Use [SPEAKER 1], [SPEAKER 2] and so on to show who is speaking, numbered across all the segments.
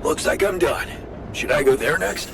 [SPEAKER 1] Looks like I'm done. Should I go there next?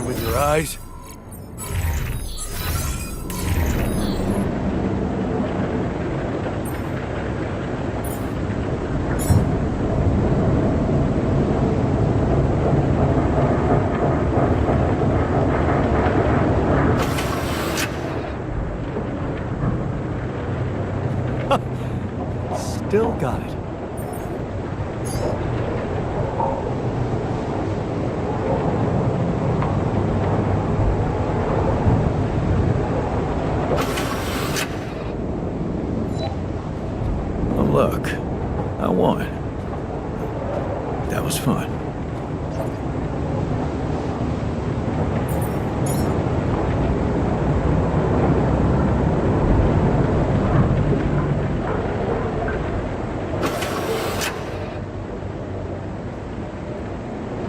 [SPEAKER 2] With your eyes? Still got it.
[SPEAKER 1] Look, I won. That was fun.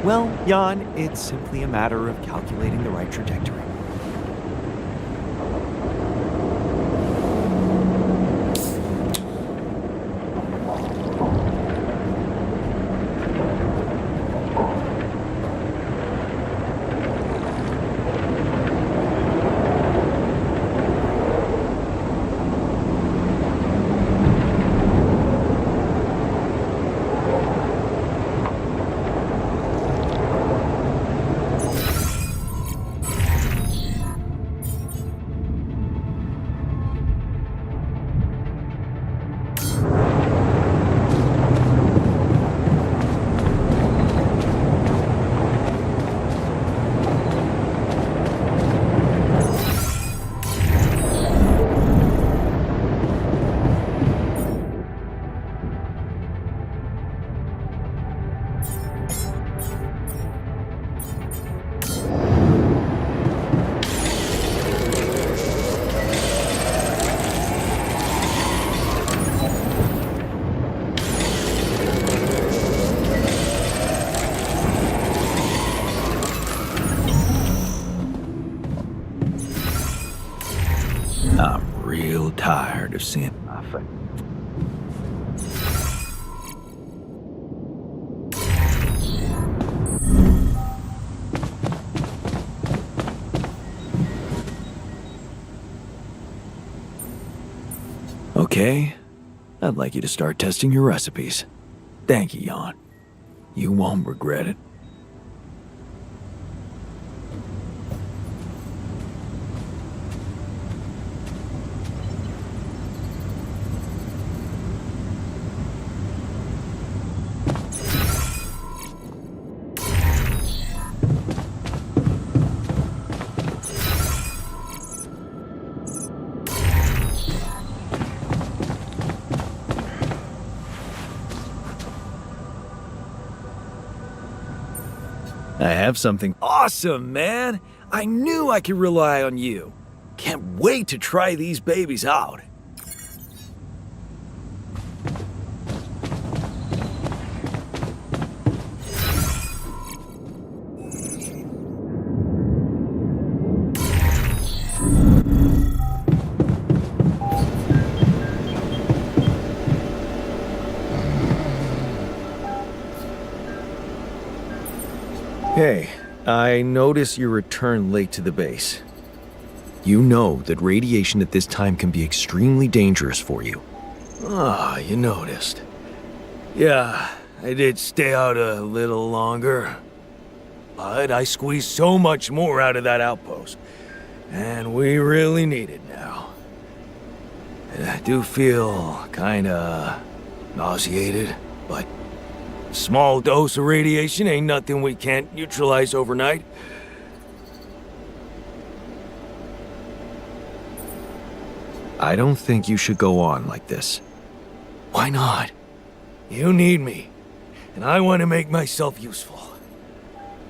[SPEAKER 3] Well, Jan, it's simply a matter of calculating the right trajectory.
[SPEAKER 1] I'm real tired of seeing my face. Okay, I'd like you to start testing your recipes. Thank you, Jan. You won't regret it. I have something awesome, man! I knew I could rely on you. Can't wait to try these babies out. Hey, I notice you returned late to the base. You know that radiation at this time can be extremely dangerous for you. Ah, you noticed.
[SPEAKER 2] Yeah, I did stay out a little longer. But I squeezed so much more out of that outpost. And we really need it now. And I do feel kinda nauseated, but a small dose of radiation ain't nothing we can't neutralize overnight.
[SPEAKER 1] I don't think you should go on like this.
[SPEAKER 2] Why not? You need me, and I want to make myself useful.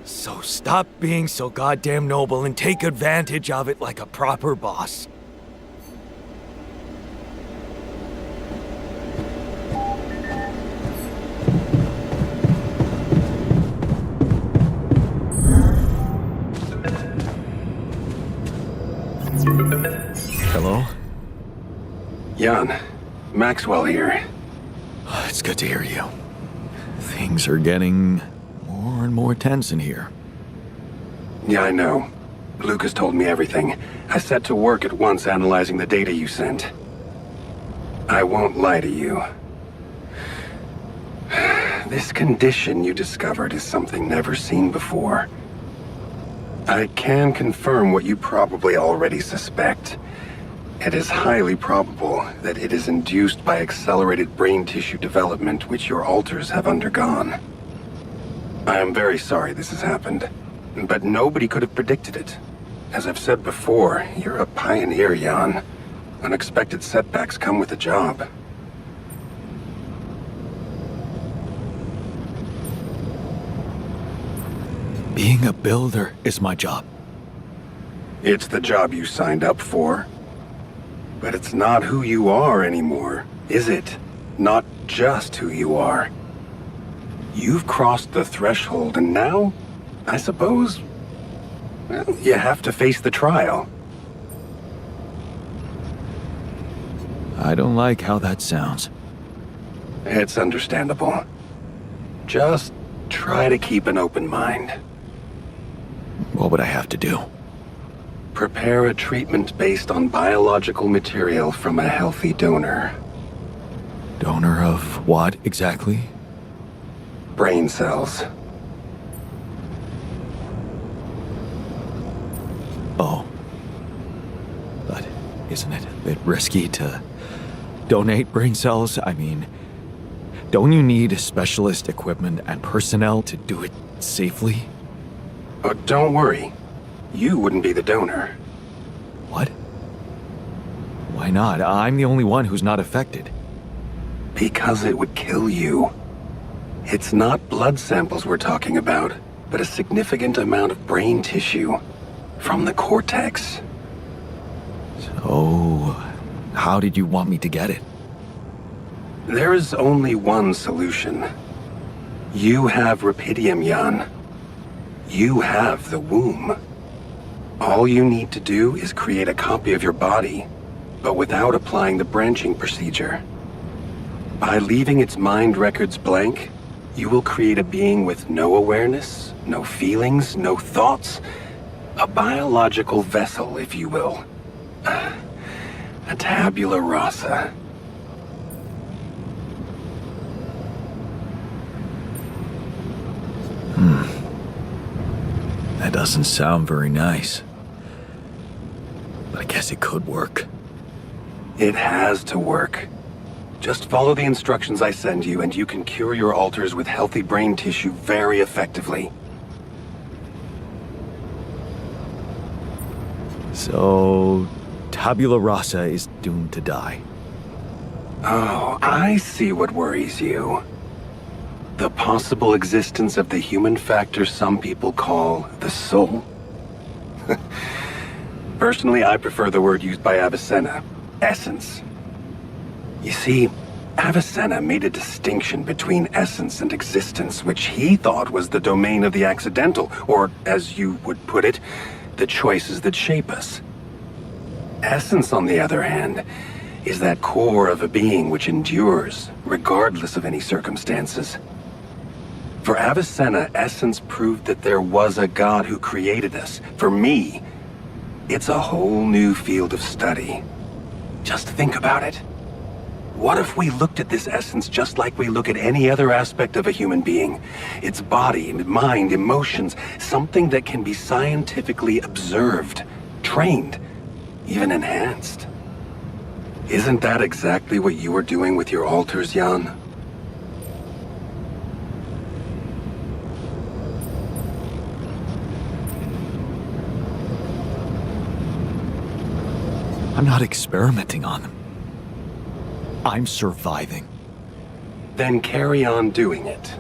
[SPEAKER 2] So stop being so goddamn noble and take advantage of it like a proper boss.
[SPEAKER 1] Hello?
[SPEAKER 4] Jan, Maxwell here.
[SPEAKER 1] It's good to hear you. Things are getting more and more tense in here.
[SPEAKER 4] Yeah, I know. Lucas told me everything. I set to work at once analyzing the data you sent. I won't lie to you. This condition you discovered is something never seen before. I can confirm what you probably already suspect. It is highly probable that it is induced by accelerated brain tissue development which your alters have undergone. I am very sorry this has happened, but nobody could have predicted it. As I've said before, you're a pioneer, Jan. Unexpected setbacks come with the job.
[SPEAKER 1] Being a builder is my job.
[SPEAKER 4] It's the job you signed up for. But it's not who you are anymore, is it? Not just who you are. You've crossed the threshold, and now, I suppose, well, you have to face the trial.
[SPEAKER 1] I don't like how that sounds.
[SPEAKER 4] It's understandable. Just try to keep an open mind.
[SPEAKER 1] What would I have to do?
[SPEAKER 4] Prepare a treatment based on biological material from a healthy donor.
[SPEAKER 1] Donor of what exactly?
[SPEAKER 4] Brain cells.
[SPEAKER 1] Oh. But isn't it a bit risky to donate brain cells? I mean, don't you need specialist equipment and personnel to do it safely?
[SPEAKER 4] Oh, don't worry. You wouldn't be the donor.
[SPEAKER 1] What? Why not? I'm the only one who's not affected.
[SPEAKER 4] Because it would kill you. It's not blood samples we're talking about, but a significant amount of brain tissue. From the cortex.
[SPEAKER 1] So, how did you want me to get it?
[SPEAKER 4] There is only one solution. You have Rapidium, Jan. You have the womb. All you need to do is create a copy of your body, but without applying the branching procedure. By leaving its mind records blank, you will create a being with no awareness, no feelings, no thoughts. A biological vessel, if you will. A tabula rasa.
[SPEAKER 1] That doesn't sound very nice. But I guess it could work.
[SPEAKER 4] It has to work. Just follow the instructions I send you, and you can cure your alters with healthy brain tissue very effectively.
[SPEAKER 1] So, tabula rasa is doomed to die.
[SPEAKER 4] Oh, I see what worries you. The possible existence of the human factor some people call the soul. Personally, I prefer the word used by Avicenna, essence. You see, Avicenna made a distinction between essence and existence, which he thought was the domain of the accidental, or, as you would put it, the choices that shape us. Essence, on the other hand, is that core of a being which endures, regardless of any circumstances. For Avicenna, essence proved that there was a God who created us. For me, it's a whole new field of study. Just think about it. What if we looked at this essence just like we look at any other aspect of a human being? Its body, mind, emotions, something that can be scientifically observed, trained, even enhanced. Isn't that exactly what you were doing with your alters, Jan?
[SPEAKER 1] I'm not experimenting on them. I'm surviving.
[SPEAKER 4] Then carry on doing it.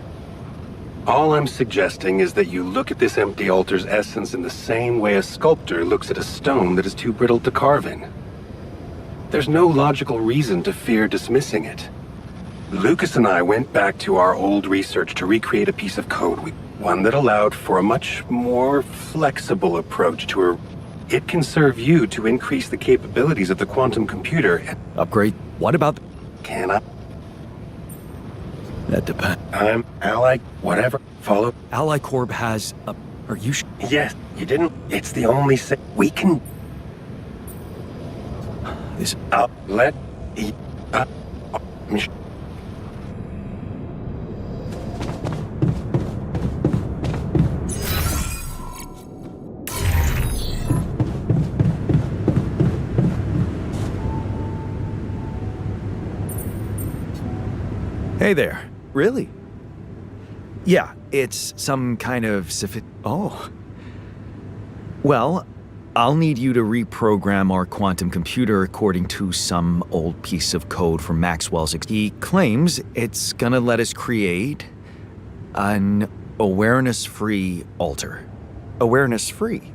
[SPEAKER 4] All I'm suggesting is that you look at this empty altar's essence in the same way a sculptor looks at a stone that is too brittle to carve in. There's no logical reason to fear dismissing it. Lucas and I went back to our old research to recreate a piece of code, one that allowed for a much more flexible approach to her. It can serve you to increase the capabilities of the quantum computer.
[SPEAKER 1] Upgrade? What about...
[SPEAKER 4] Can I?
[SPEAKER 1] That depends.
[SPEAKER 4] I'm ally, whatever. Follow.
[SPEAKER 1] Ally Corp has a... Are you
[SPEAKER 4] Yes, you didn't. It's the only we can.
[SPEAKER 1] This...
[SPEAKER 4] Let.
[SPEAKER 1] Hey there. Really? Yeah, it's some kind of Oh. Well, I'll need you to reprogram our quantum computer according to some old piece of code from Maxwell's. He claims it's gonna let us create an awareness-free alter. Awareness-free.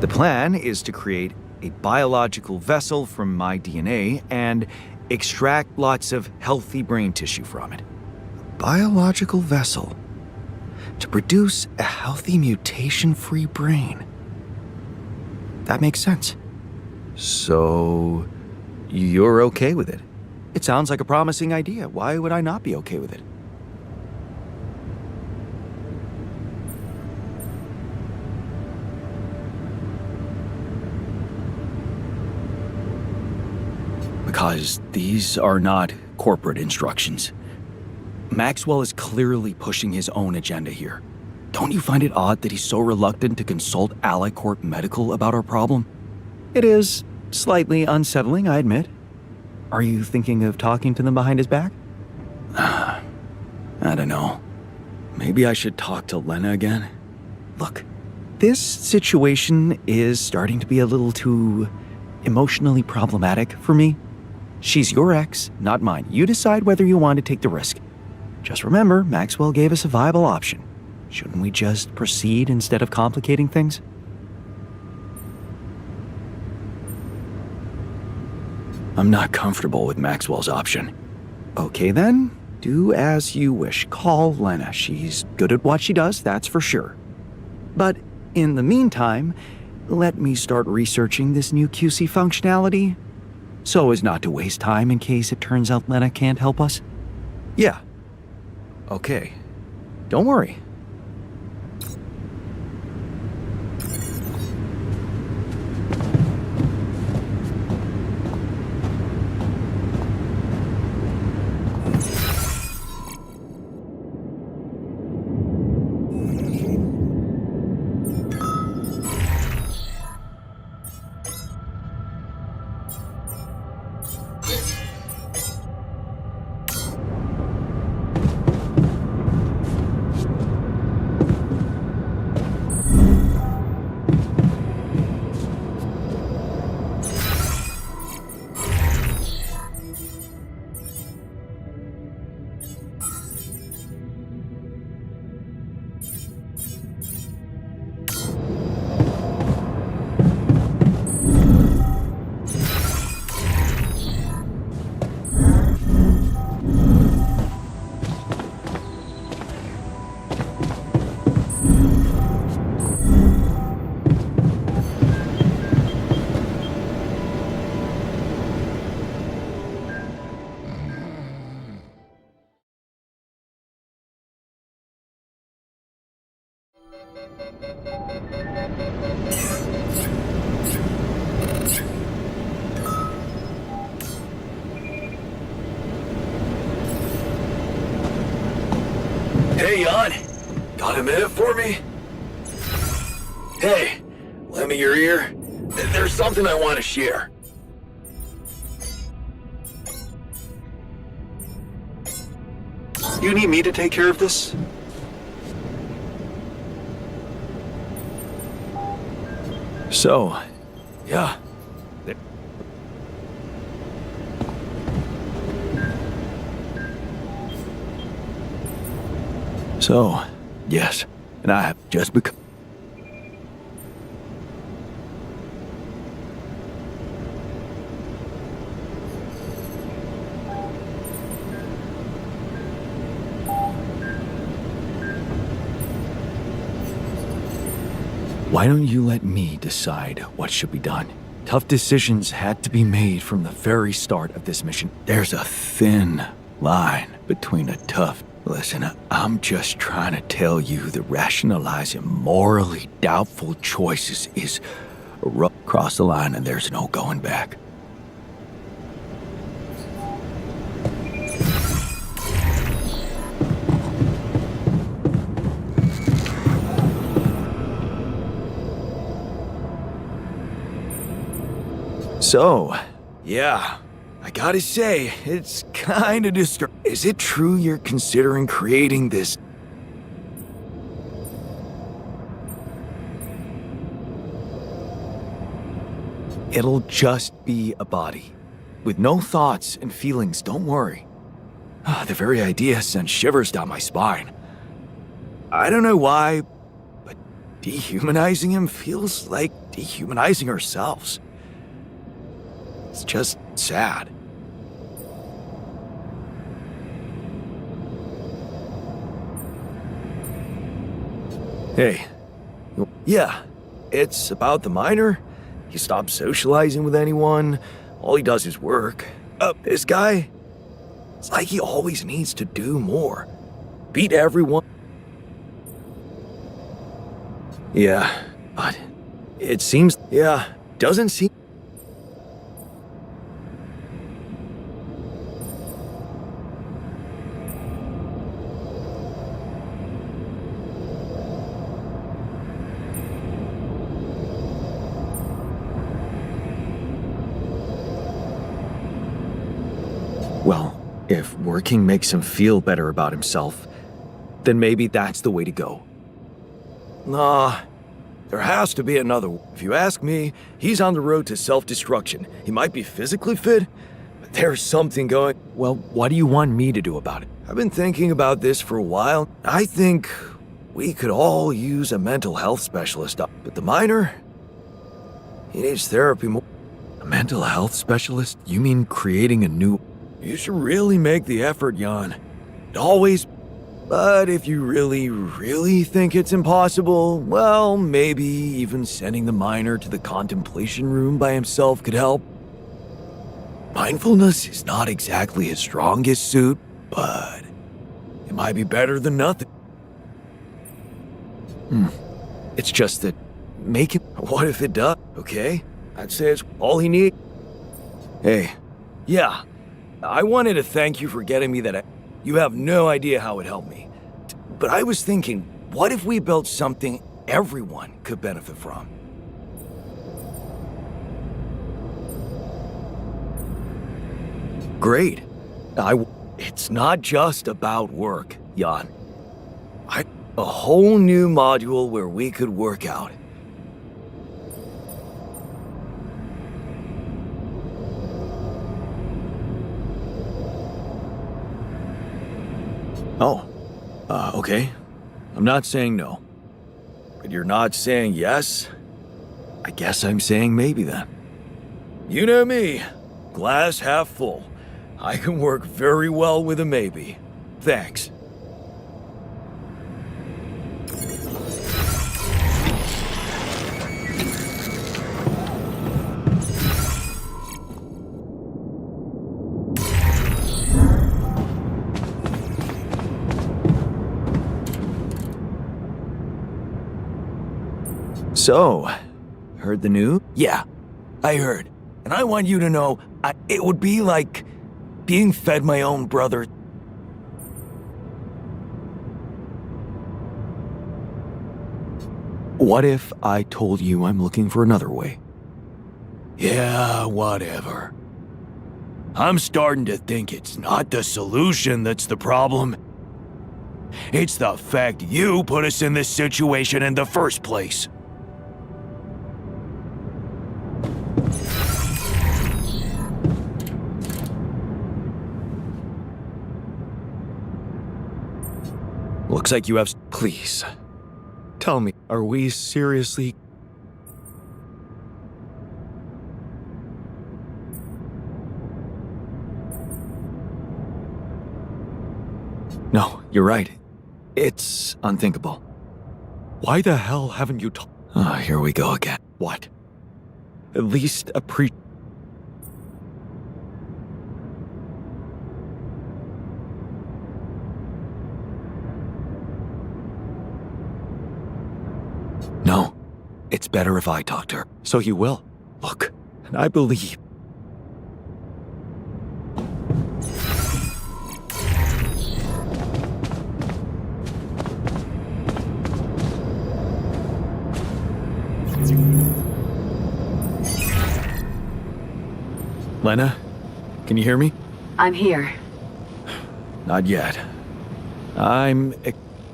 [SPEAKER 1] The plan is to create
[SPEAKER 3] a biological vessel from my DNA and extract lots of healthy brain tissue from it. A biological vessel to produce a healthy mutation-free brain. That makes sense. So, you're okay with it? It sounds like a promising idea. Why would I not be okay with it? Because these are not corporate instructions. Maxwell is clearly pushing his own agenda here. Don't you find it odd that he's so reluctant to consult AliCorp Medical about our problem? It is slightly unsettling, I admit. Are you thinking of talking to them behind his back? I don't know. Maybe I should talk to Lena again? Look, this situation is starting to be a little too emotionally problematic for me. She's your ex, not mine. You decide whether you want to take the risk. Just remember, Maxwell gave us a viable option. Shouldn't we just proceed instead of complicating things? I'm not comfortable with Maxwell's option. Okay then, do as you wish. Call Lena. She's good at what she does, that's for sure. But in the meantime, let me start researching this new QC functionality so as not to waste time in case it turns out Lena can't help us. Yeah. Okay. Don't worry.
[SPEAKER 2] Hey, Jan. Got a minute for me? Hey, lend me your ear. There's something I want to share.
[SPEAKER 3] You need me to take care of this?
[SPEAKER 2] So, yeah. So, yes, and I have just become...
[SPEAKER 3] Why don't you let me decide what should be done? Tough decisions had to be made from the very start of this mission. There's a thin line between a tough... Listen, I'm just trying to tell you that rationalizing morally doubtful choices is cross the line and there's no going back.
[SPEAKER 2] So, yeah, I gotta say, it's kinda disturbing. Is it true you're considering creating this?
[SPEAKER 3] It'll just be a body. With no thoughts and feelings, don't worry. The very idea sends shivers down my spine.
[SPEAKER 2] I don't know why, but dehumanizing him feels like dehumanizing ourselves.
[SPEAKER 1] It's just sad. Hey. Yeah, it's about the miner. He stopped socializing with anyone. All he does is work. This guy, it's like he always needs to do more. Beat everyone. Yeah, but it seems, doesn't seem. Well, if working makes him feel better about himself, then maybe that's the way to go. Nah, there has to be another. If you ask me, he's on the road to self-destruction. He might be physically fit, but there's something going. Well, what do you want me to do about it? I've been thinking about this for a while. I think we could all use a mental health specialist. But the miner, he needs therapy more. A mental health specialist? You mean creating a new... You should really make the effort, Jan. It always... But if you really think it's impossible, well, maybe even sending the miner to the contemplation room by himself could help. Mindfulness is not exactly his strongest suit, but it might be better than nothing. It's just that make it... What if it does? Okay, I'd say it's all he needs. Hey, yeah, I wanted to thank you for getting me that... You have no idea how it helped me. But I was thinking, what if we built something everyone could benefit from? Great. It's not just about work, Jan. A whole new module where we could work out. Oh, okay. I'm not saying no. But you're not saying yes? I guess I'm saying maybe then. You know me. Glass half full. I can work very well with a maybe. Thanks. So, heard the news? Yeah, I heard. And I want you to know, it would be like being fed my own brother. What if I told you I'm looking for another way? Yeah, whatever. I'm starting to think it's not the solution that's the problem. It's the fact you put us in this situation in the first place. Looks like you have... Please. Tell me, are we seriously... No, you're right. It's unthinkable. Why the hell haven't you told... here we go again. What? At least No, it's better if I talk to her. So you will. Look, and I believe. Lena, can you hear me?
[SPEAKER 5] I'm here.
[SPEAKER 1] Not yet.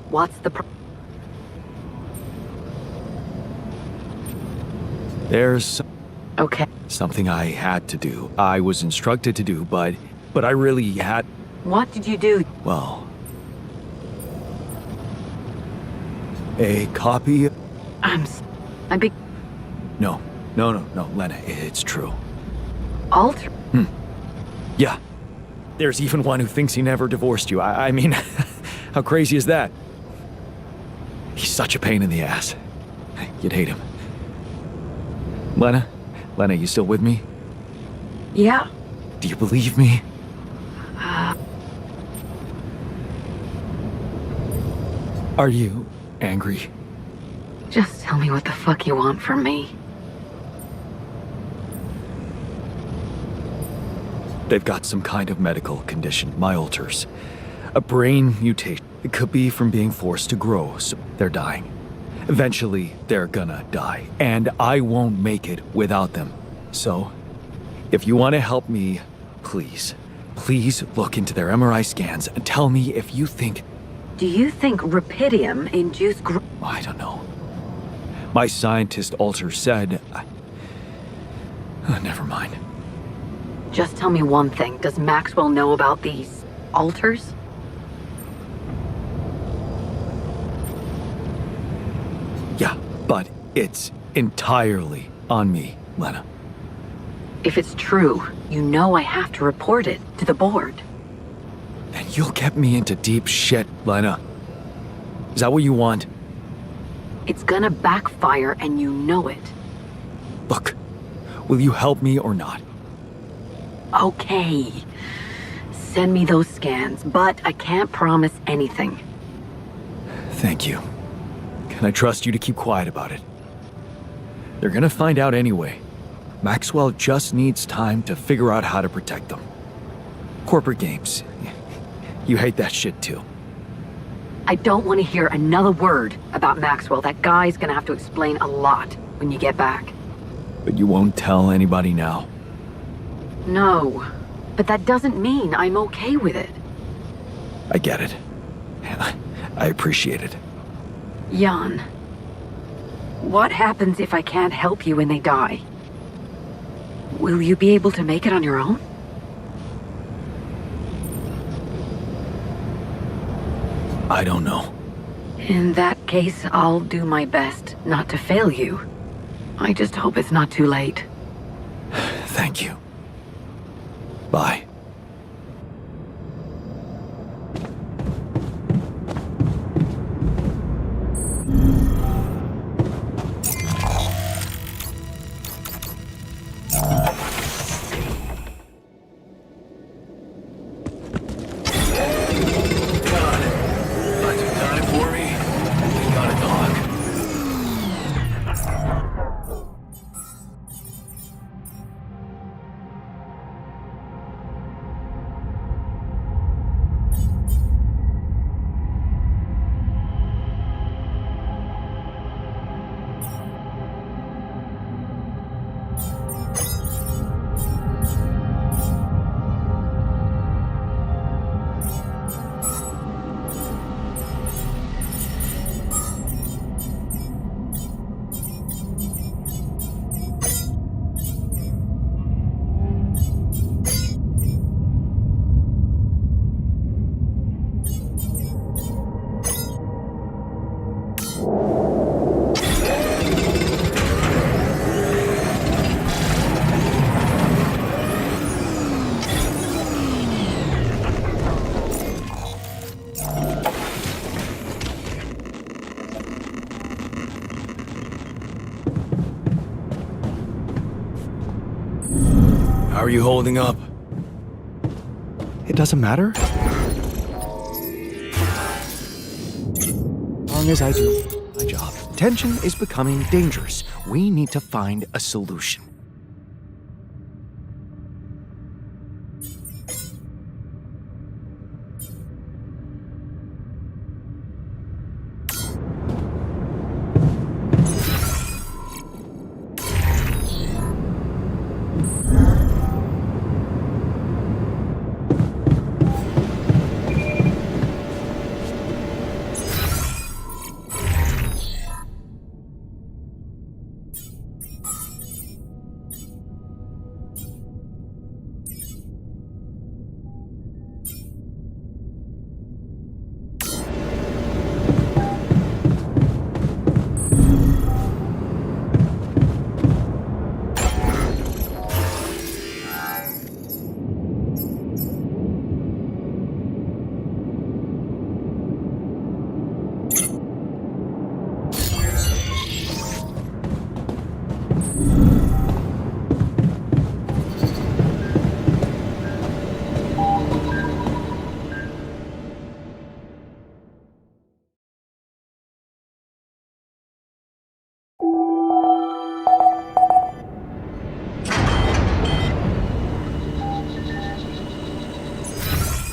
[SPEAKER 5] What's the
[SPEAKER 1] There's
[SPEAKER 5] Okay.
[SPEAKER 1] something I had to do. I was instructed to do, but I really had...
[SPEAKER 5] What did you do?
[SPEAKER 1] Well... A copy...
[SPEAKER 5] I'm big.
[SPEAKER 1] No, Lena, it's true.
[SPEAKER 5] Alter?
[SPEAKER 3] Yeah. There's even one who thinks he never divorced you. I mean, how crazy is that? He's such a pain in the ass. You'd hate him. Lena? Lena, you still with me?
[SPEAKER 5] Yeah.
[SPEAKER 3] Do you believe me? Are you angry?
[SPEAKER 5] Just tell me what the fuck you want from me.
[SPEAKER 3] They've got some kind of medical condition, my alters. A brain mutation. It could be from being forced to grow, so they're dying. Eventually, they're gonna die, and I won't make it without them. So, if you want to help me, please look into their MRI scans and tell me if you think...
[SPEAKER 5] Do you think Rapidium induced
[SPEAKER 3] I don't know. My scientist alter said... never mind.
[SPEAKER 5] Just tell me one thing. Does Maxwell know about these altars?
[SPEAKER 3] Yeah, but it's entirely on me, Lena.
[SPEAKER 5] If it's true, you know I have to report it to the board.
[SPEAKER 3] And you'll get me into deep shit, Lena. Is that what you want?
[SPEAKER 5] It's gonna backfire and you know it.
[SPEAKER 3] Look, will you help me or not?
[SPEAKER 5] Okay. Send me those scans, but I can't promise anything.
[SPEAKER 3] Thank you. Can I trust you to keep quiet about it? They're gonna find out anyway. Maxwell just needs time to figure out how to protect them. Corporate games. You hate that shit too.
[SPEAKER 5] I don't want to hear another word about Maxwell. That guy's gonna have to explain a lot when you get back.
[SPEAKER 3] But you won't tell anybody now.
[SPEAKER 5] No, but that doesn't mean I'm okay with it.
[SPEAKER 3] I get it. I appreciate it.
[SPEAKER 5] Jan, what happens if I can't help you when they die? Will you be able to make it on your own?
[SPEAKER 3] I don't know.
[SPEAKER 5] In that case, I'll do my best not to fail you. I just hope it's not too late.
[SPEAKER 3] Thank you. Bye.
[SPEAKER 2] Time for me? We gotta talk. How are you holding up?
[SPEAKER 3] It doesn't matter. As long as I do my job. Tension is becoming dangerous. We need to find a solution.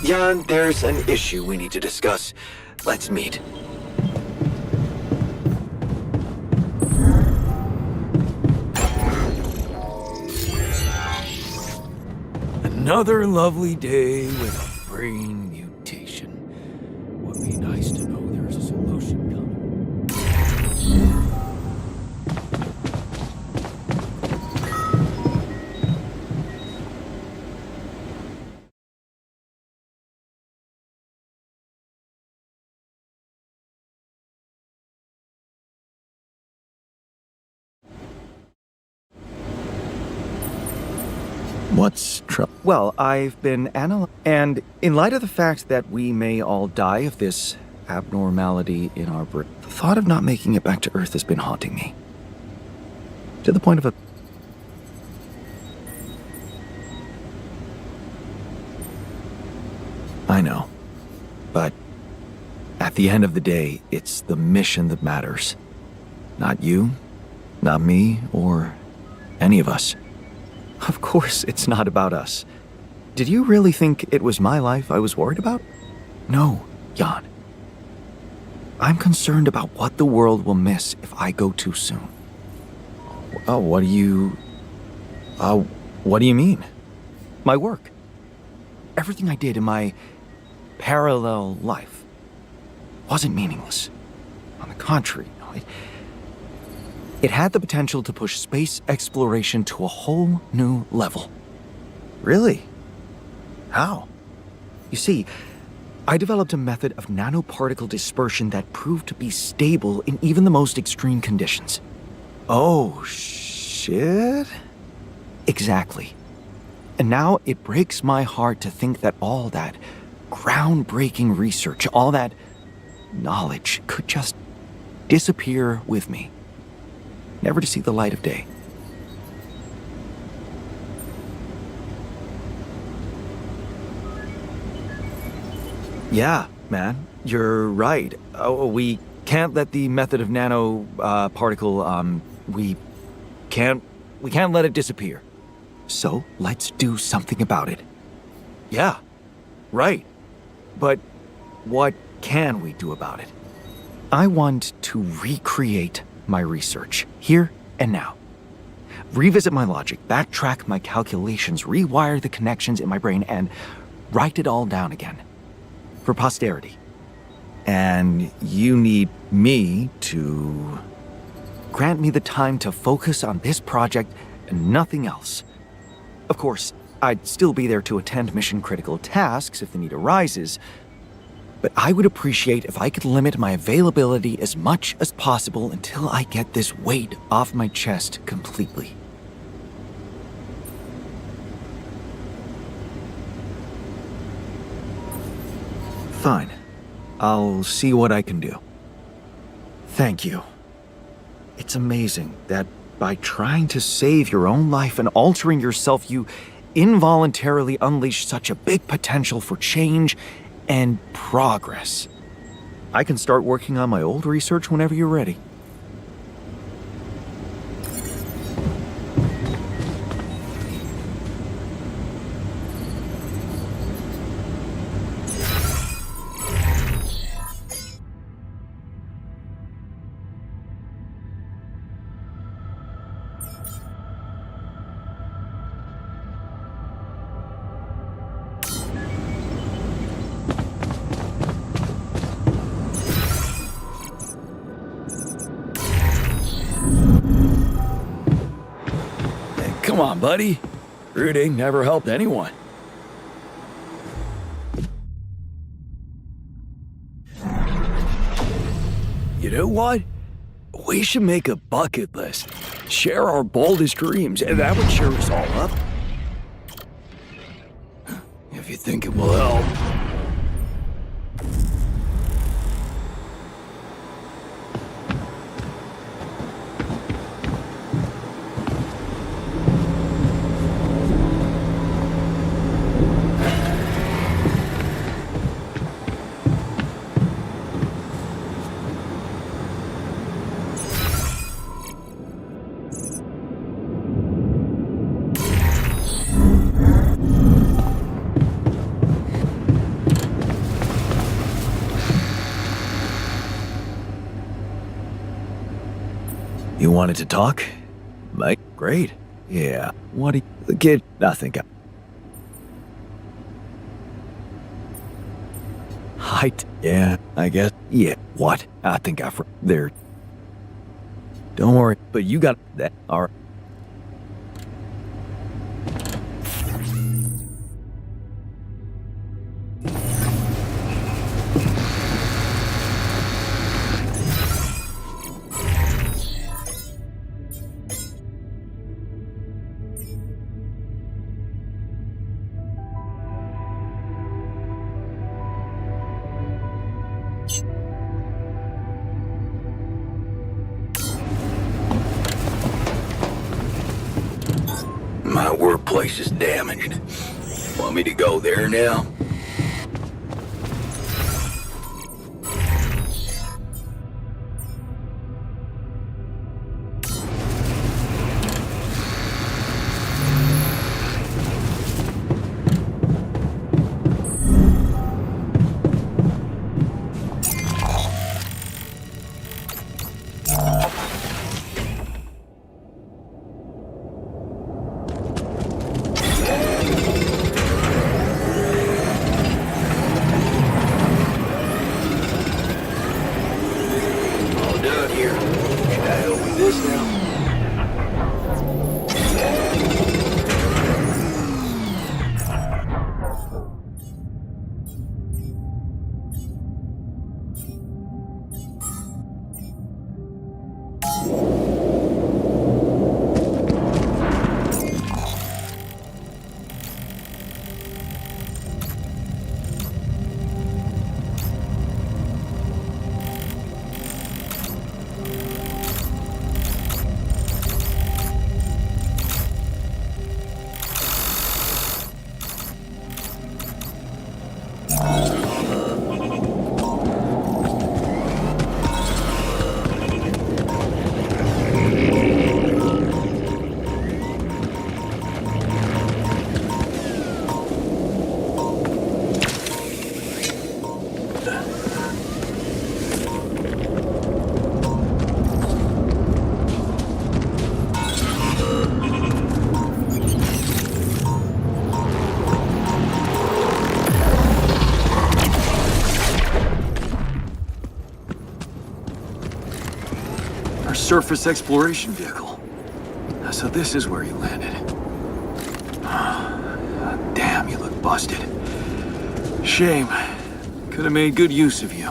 [SPEAKER 1] Jan, there's an issue we need to discuss. Let's meet.
[SPEAKER 2] Another lovely day with a brain mutation. Would be nice to know there's a solution coming.
[SPEAKER 1] What's trouble?
[SPEAKER 3] Well, I've been analyzing, and in light of the fact that we may all die of this abnormality in our brain, the thought of not making it back to Earth has been haunting me. To the point of a...
[SPEAKER 1] I know. But at the end of the day, it's the mission that matters. Not you, not me, or any of us.
[SPEAKER 3] Of course, it's not about us. Did you really think it was my life I was worried about? No, Jan. I'm concerned about what the world will miss if I go too soon.
[SPEAKER 1] Oh, what do you mean?
[SPEAKER 3] My work. Everything I did in my parallel life wasn't meaningless. On the contrary, it had the potential to push space exploration to a whole new level.
[SPEAKER 1] Really? How?
[SPEAKER 3] You see, I developed a method of nanoparticle dispersion that proved to be stable in even the most extreme conditions.
[SPEAKER 1] Oh, shit?
[SPEAKER 3] Exactly. And now it breaks my heart to think that all that groundbreaking research, all that knowledge could just disappear with me, never to see the light of day.
[SPEAKER 1] Yeah, man, you're right. Oh, we can't let the method of nano particle. We can't let it disappear.
[SPEAKER 3] So let's do something about it.
[SPEAKER 1] Yeah, right. But what can we do about it?
[SPEAKER 3] I want to recreate my research, here and now. Revisit my logic, backtrack my calculations, rewire the connections in my brain, and write it all down again. For posterity.
[SPEAKER 1] And you need me to...
[SPEAKER 3] Grant me the time to focus on this project and nothing else. Of course, I'd still be there to attend mission-critical tasks if the need arises, but I would appreciate if I could limit my availability as much as possible until I get this weight off my chest completely.
[SPEAKER 1] Fine. I'll see what I can do.
[SPEAKER 3] Thank you. It's amazing that by trying to save your own life and altering yourself, you involuntarily unleash such a big potential for change and progress. I can start working on my old research whenever you're ready.
[SPEAKER 2] Come on, buddy. Rooting never helped anyone. You know what? We should make a bucket list. Share our boldest dreams, and that would cheer us all up. If you think it will help.
[SPEAKER 1] wanted to talk? Mike, great. Yeah. What do you... The kid... Nothing. Height. Yeah, I guess. Yeah. What? I think I... There. Don't worry. But you got that. All right.
[SPEAKER 3] My workplace is damaged. Want me to go there now?
[SPEAKER 1] Surface exploration vehicle. So this is where you landed. Damn, you look busted. Shame. Could have made good use of you.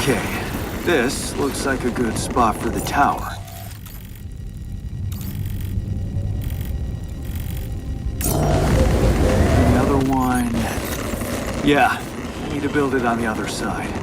[SPEAKER 1] Okay, this looks like a good spot for the tower. Another one.
[SPEAKER 3] Yeah, I need to build it on the other side.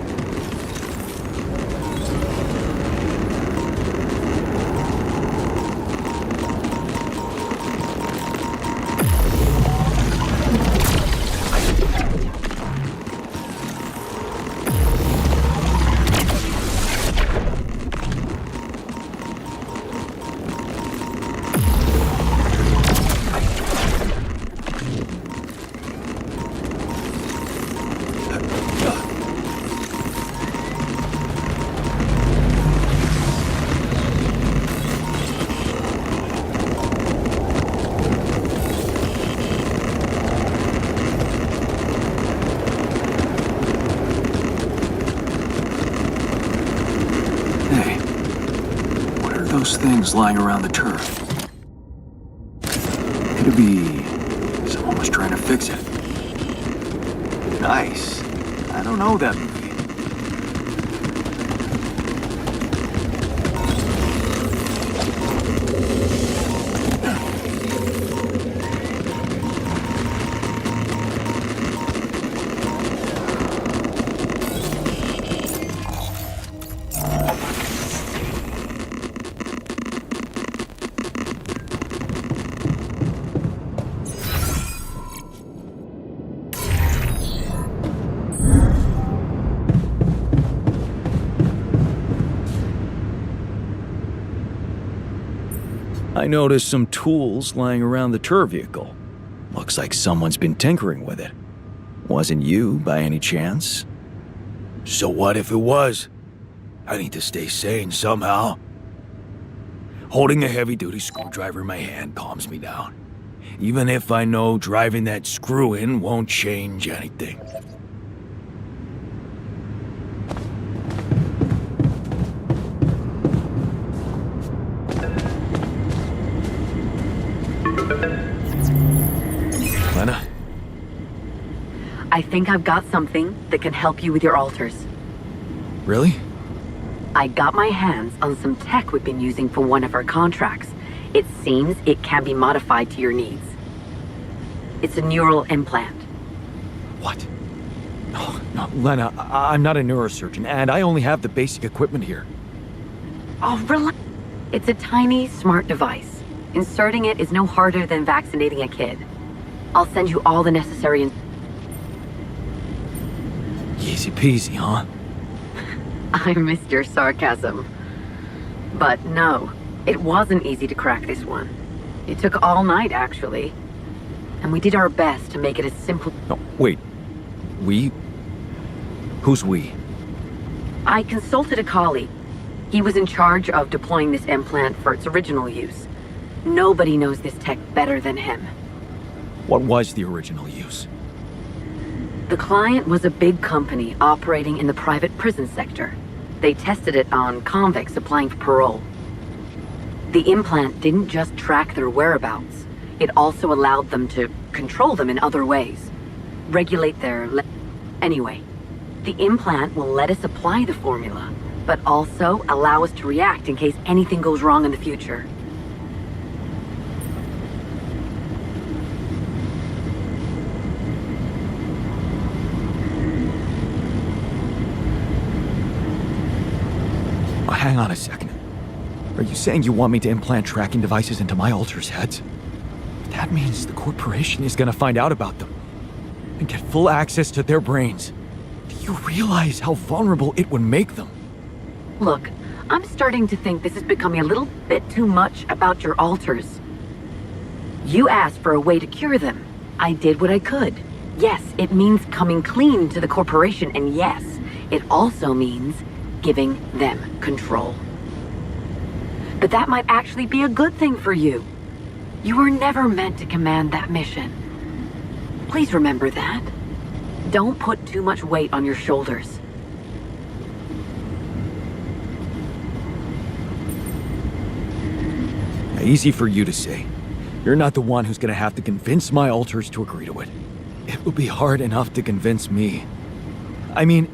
[SPEAKER 3] Hey, what are those things lying around the turf? Could it be someone was trying to fix it? Nice. I don't know that movie.
[SPEAKER 1] I noticed some tools lying around the tour vehicle. Looks like someone's been tinkering with it. Wasn't you, by any chance?
[SPEAKER 2] So what if it was? I need to stay sane somehow. Holding a heavy-duty screwdriver in my hand calms me down. Even if I know driving that screw in won't change anything. Lena?
[SPEAKER 5] I think I've got something that can help you with your altars.
[SPEAKER 1] Really?
[SPEAKER 5] I got my hands on some tech we've been using for one of our contracts. It seems it can be modified to your needs. It's a neural implant.
[SPEAKER 1] What? No, Lena, I'm not a neurosurgeon, and I only have the basic equipment here.
[SPEAKER 5] Oh, relax. It's a tiny, smart device. Inserting it is no harder than vaccinating a kid. I'll send you all the necessary.
[SPEAKER 1] Easy peasy, huh?
[SPEAKER 5] I missed your sarcasm. But no, it wasn't easy to crack this one. It took all night, actually. And we did our best to make it as simple.
[SPEAKER 1] No, wait. We? Who's we?
[SPEAKER 5] I consulted a colleague. He was in charge of deploying this implant for its original use. Nobody knows this tech better than him.
[SPEAKER 1] What was the original use?
[SPEAKER 5] The client was a big company operating in the private prison sector. They tested it on convicts applying for parole. The implant didn't just track their whereabouts. It also allowed them to control them in other ways. Regulate their... Anyway, the implant will let us apply the formula, but also allow us to react in case anything goes wrong in the future.
[SPEAKER 1] Hang on a second. Are you saying you want me to implant tracking devices into my alters' heads? That means the corporation is gonna find out about them and get full access to their brains. Do you realize how vulnerable it would make them?
[SPEAKER 5] Look, I'm starting to think this is becoming a little bit too much about your alters. You asked for a way to cure them. I did what I could. Yes, it means coming clean to the corporation, and yes, it also means giving them control. But that might actually be a good thing for you. You were never meant to command that mission. Please remember that. Don't put too much weight on your shoulders.
[SPEAKER 1] Easy for you to say. You're not the one who's gonna have to convince my alters to agree to it. It will be hard enough to convince me. I mean,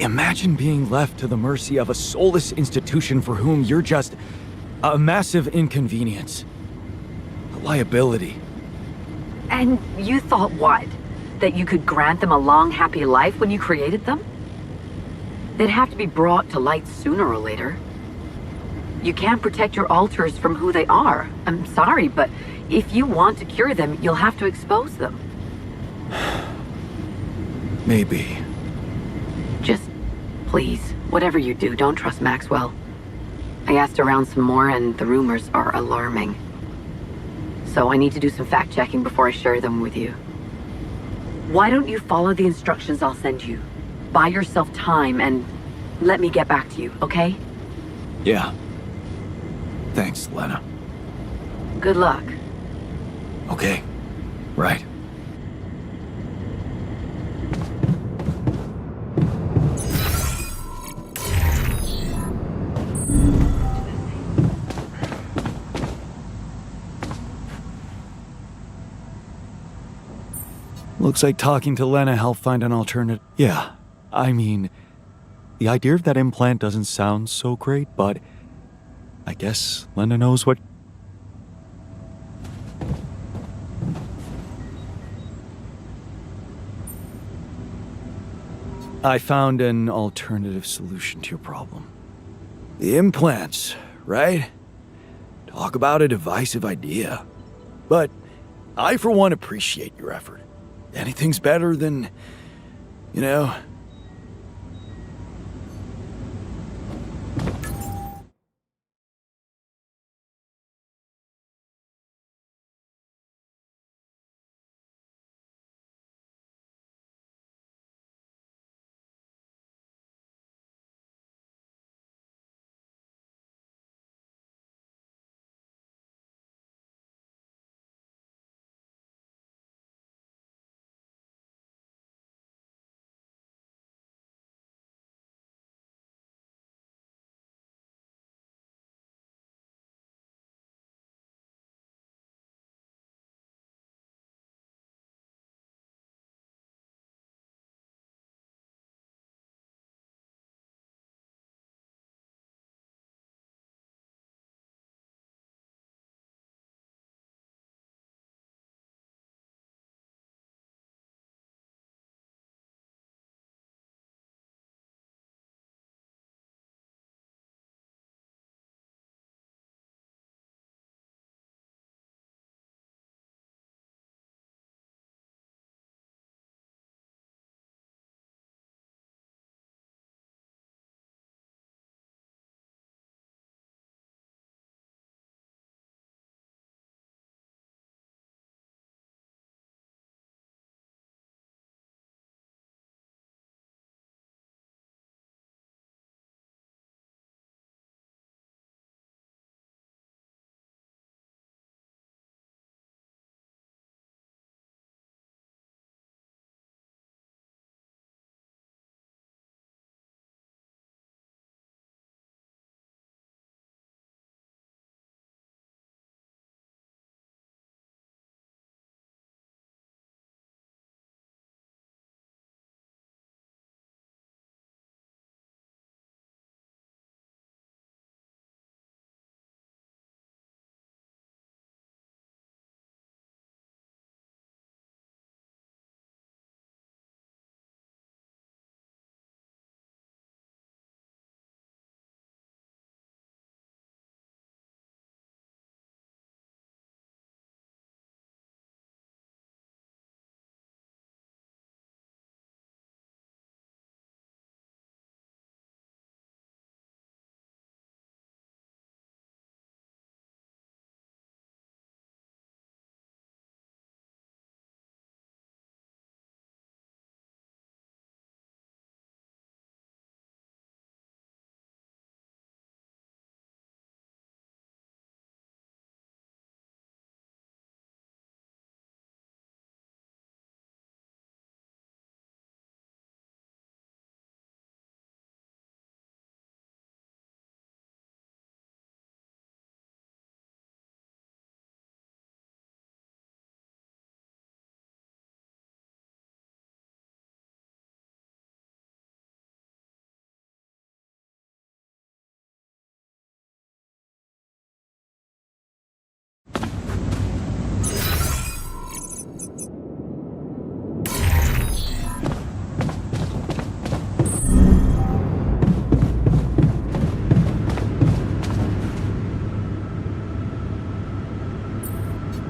[SPEAKER 3] Imagine being left to the mercy of a soulless institution for whom you're just a massive inconvenience. A liability.
[SPEAKER 5] And you thought what? That you could grant them a long, happy life when you created them? They'd have to be brought to light sooner or later. You can't protect your alters from who they are. I'm sorry, but if you want to cure them, you'll have to expose them.
[SPEAKER 3] Maybe.
[SPEAKER 5] Just, please, whatever you do, don't trust Maxwell. I asked around some more, and the rumors are alarming. So I need to do some fact-checking before I share them with you. Why don't you follow the instructions I'll send you? Buy yourself time and let me get back to you, okay?
[SPEAKER 3] Yeah. Thanks, Lena.
[SPEAKER 5] Good luck.
[SPEAKER 3] Okay. Right. Looks like talking to Lena helped find an alternate. Yeah, I mean, the idea of that implant doesn't sound so great, but I guess Lena knows what. I found an alternative solution to your problem.
[SPEAKER 2] The implants, right? Talk about a divisive idea. But I, for one, appreciate your effort. Anything's better than, you know,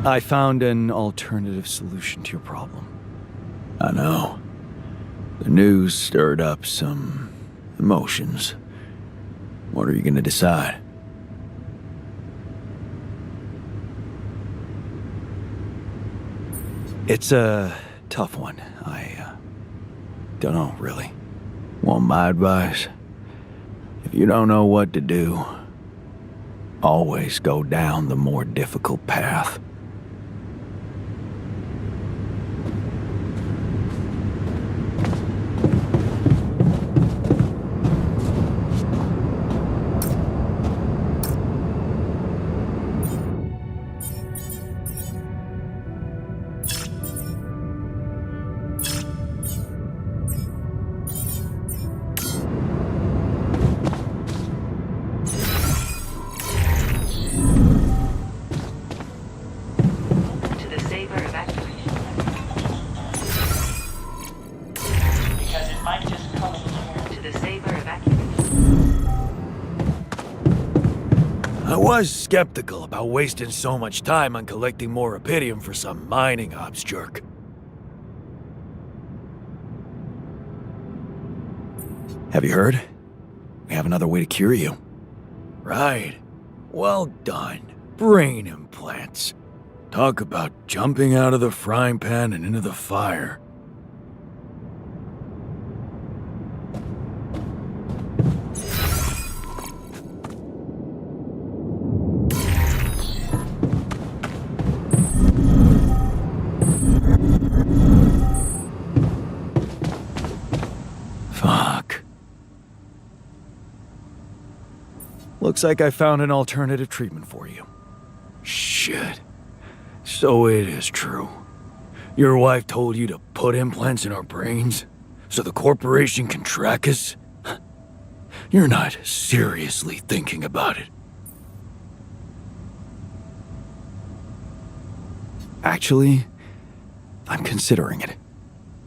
[SPEAKER 3] I found an alternative solution to your problem.
[SPEAKER 1] I know. The news stirred up some emotions. What are you gonna decide?
[SPEAKER 3] It's a tough one. I don't know, really.
[SPEAKER 1] Want my advice? If you don't know what to do, always go down the more difficult path.
[SPEAKER 5] To the Saber evacuation.
[SPEAKER 6] Because it might just come in here.
[SPEAKER 5] To the Saber evacuation.
[SPEAKER 2] I was skeptical about wasting so much time on collecting more Rapidium for some mining ops jerk.
[SPEAKER 1] Have you heard? We have another way to cure you.
[SPEAKER 2] Right. Well done. Brain implants. Talk about jumping out of the frying pan and into the fire.
[SPEAKER 1] Fuck.
[SPEAKER 3] Looks like I found an alternative treatment for you.
[SPEAKER 2] Shit. So it is true. Your wife told you to put implants in our brains so the corporation can track us? You're not seriously thinking about it.
[SPEAKER 3] Actually, I'm considering it.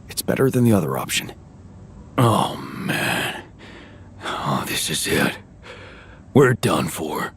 [SPEAKER 3] It's better than the other option.
[SPEAKER 2] Oh, man. Oh, this is it. We're done for.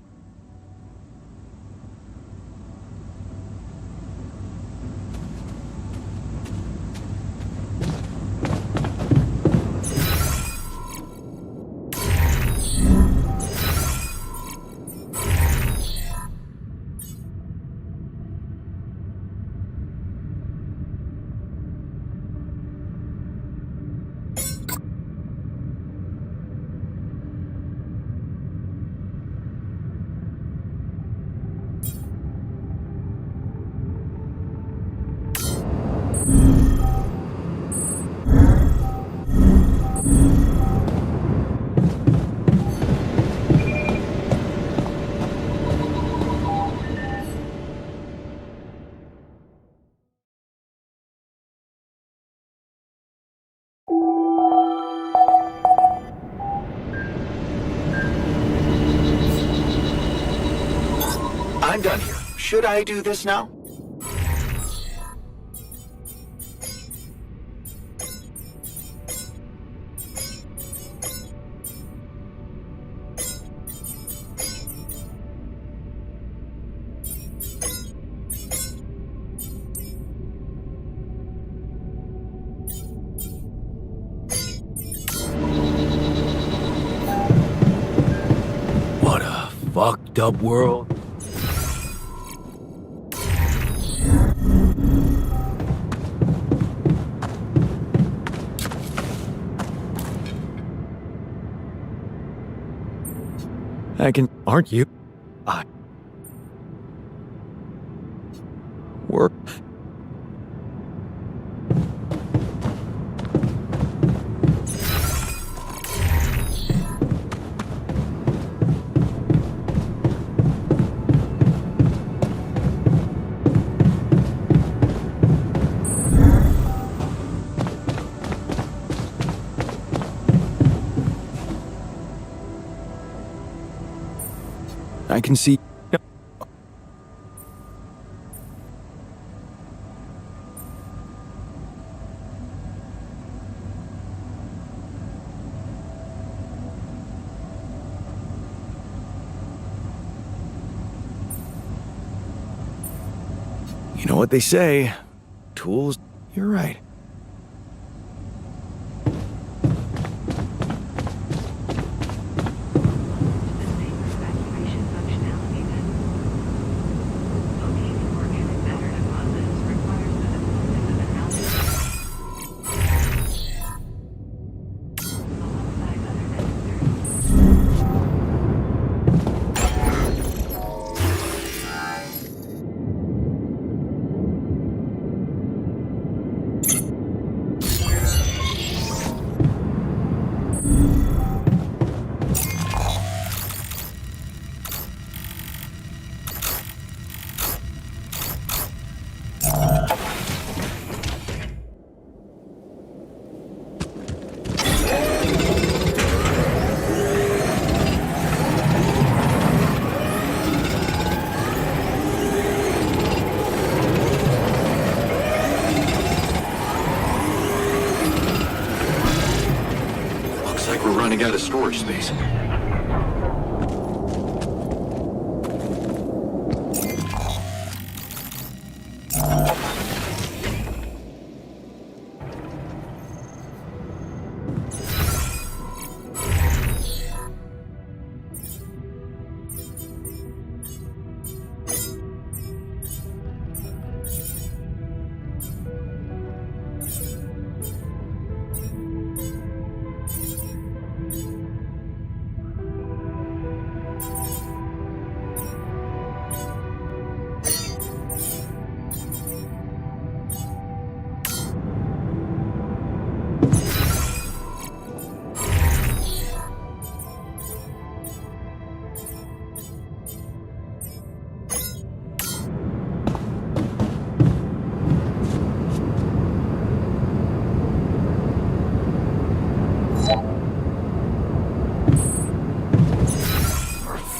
[SPEAKER 7] I'm done here. Should I do this now?
[SPEAKER 2] What a fucked up world.
[SPEAKER 1] Aren't you? Work.
[SPEAKER 3] I can see.
[SPEAKER 1] You know what they say, tools... You're right.
[SPEAKER 7] Looks like we're running out of storage space.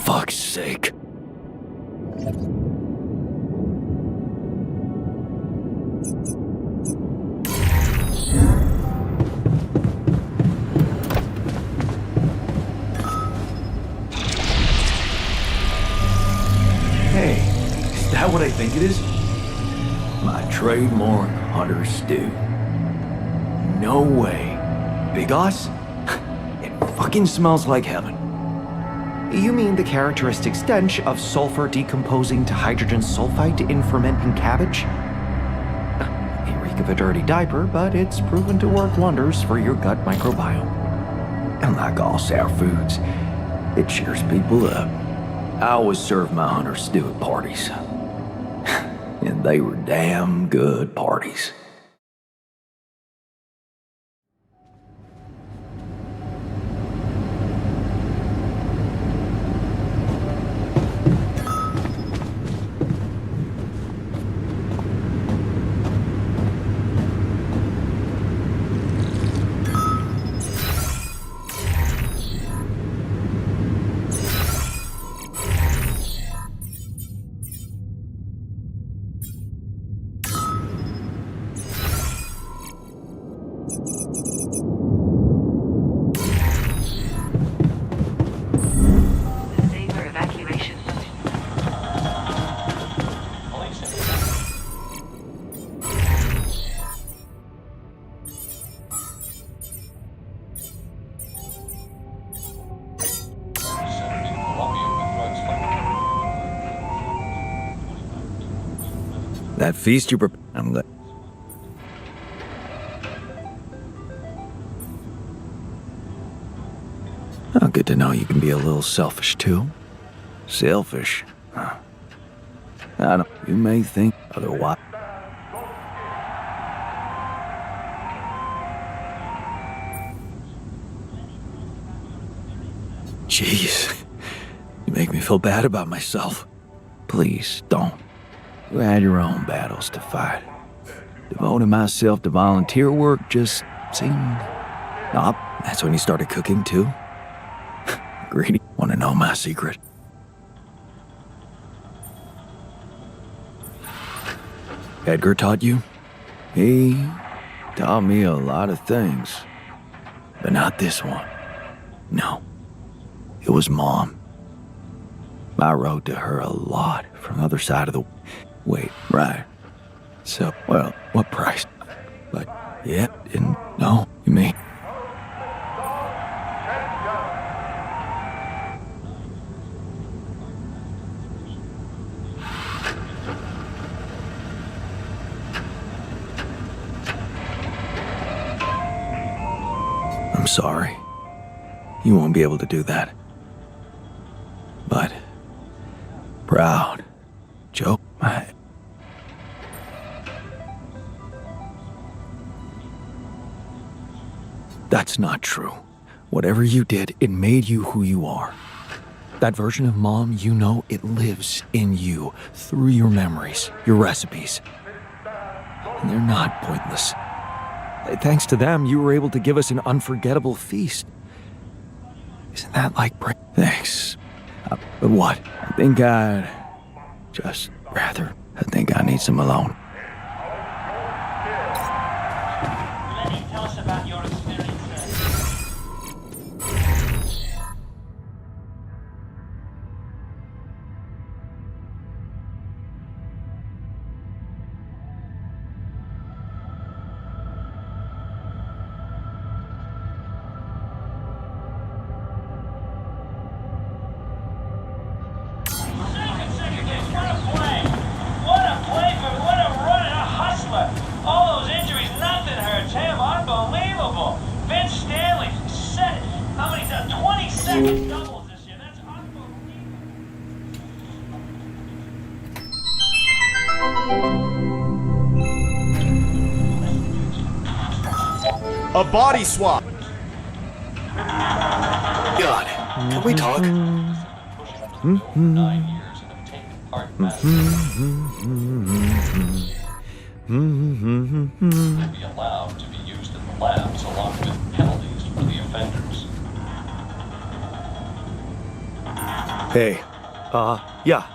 [SPEAKER 1] Fuck's sake.
[SPEAKER 3] Hey, is that what I think it is?
[SPEAKER 1] My trademark hunter stew. No way.
[SPEAKER 3] Big Os? It fucking smells like heaven.
[SPEAKER 8] You mean the characteristic stench of sulfur decomposing to hydrogen sulfide in fermenting cabbage? A reek of a dirty diaper, but it's proven to work wonders for your gut microbiome.
[SPEAKER 1] And like all sour foods, it cheers people up. I always serve my hunter stew at parties. And they were damn good parties.
[SPEAKER 5] Saber evacuation.
[SPEAKER 1] That feast you prepared. I'm glad. Oh, good to know you can be a little selfish too. Selfish? Huh. I don't. You may think otherwise. Jeez, you make me feel bad about myself. Please don't. You had your own battles to fight. Devoting myself to volunteer work just seemed... Nope, that's when you started cooking too? Greedy. Want to know my secret? Edgar taught you? He taught me a lot of things. But not this one. No. It was Mom. I wrote to her a lot from the other side of the... Wait, right.
[SPEAKER 3] So, well, what price? But, yeah, didn't know, you mean? I'm sorry. You won't be able to do that. But, proud. Joe, That's not true. Whatever you did, it made you who you are. That version of Mom, you know, it lives in you, through your memories, your recipes. And they're not pointless. Thanks to them, you were able to give us an unforgettable feast. Isn't that like Thanks. But what? I think I need some alone.
[SPEAKER 6] Lenny, tell us about your experience there.
[SPEAKER 9] A body swap.
[SPEAKER 7] God, can we talk?
[SPEAKER 6] 9 years and have taken part in be allowed to be used in the labs along with penalties for the offenders.
[SPEAKER 1] Hey, yeah,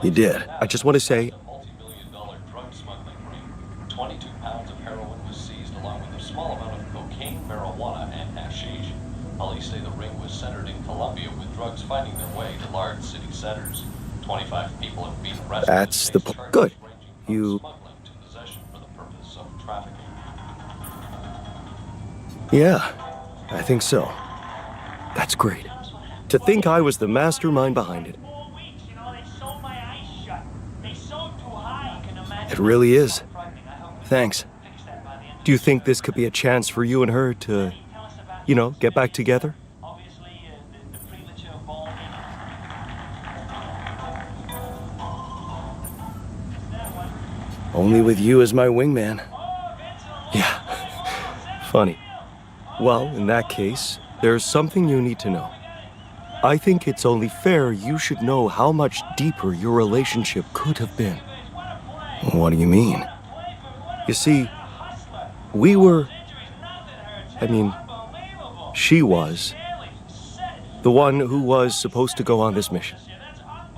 [SPEAKER 1] you did. I just want to say,
[SPEAKER 6] Multi-million-dollar drug smuggling ring. 22 pounds of heroin was seized along with a small amount of cocaine, marijuana, and hashish. Police say the ring was centered in Colombia, with drugs finding their way to large city centers. 25 people have been arrested.
[SPEAKER 1] That's the
[SPEAKER 6] Charges
[SPEAKER 1] good.
[SPEAKER 6] ranging from
[SPEAKER 1] You-
[SPEAKER 6] smuggling to possession for the purpose of trafficking.
[SPEAKER 1] yeah, I think so. That's great. To think I was the mastermind behind it.
[SPEAKER 6] 4 weeks, you know, they sewed my eyes shut. They sewed too high, you can imagine.
[SPEAKER 1] It really is.
[SPEAKER 6] Frightening. I hope
[SPEAKER 1] Thanks.
[SPEAKER 6] we fix that by the end of
[SPEAKER 1] Do you
[SPEAKER 6] this
[SPEAKER 1] think
[SPEAKER 6] year.
[SPEAKER 1] this could be a chance for you and her to,
[SPEAKER 6] Tell us about
[SPEAKER 1] you
[SPEAKER 6] your
[SPEAKER 1] know, get back together?
[SPEAKER 6] Obviously, the premature balding.
[SPEAKER 1] Only with you as my wingman. Yeah. Funny. Well, in that case, there's something you need to know. I think it's only fair you should know how much deeper your relationship could have been. What do you mean? You see, we were... she was the one who was supposed to go on this mission.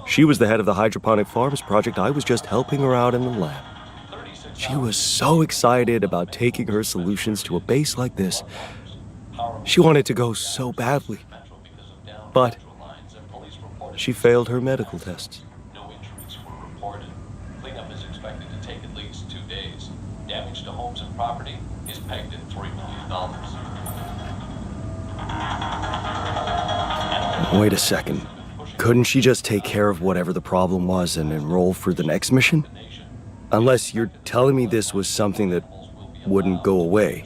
[SPEAKER 1] She was the head of the hydroponic farms project. I was just helping her out in the lab. She was so excited about taking her solutions to a base like this. She wanted to go so badly. But she failed her medical tests.
[SPEAKER 6] No injuries were reported. Cleanup is expected to take at least 2 days. Damage to homes and property is pegged at $3 million.
[SPEAKER 1] Wait a second. Couldn't she just take care of whatever the problem was and enroll for the next mission? Unless you're telling me this was something that wouldn't go away.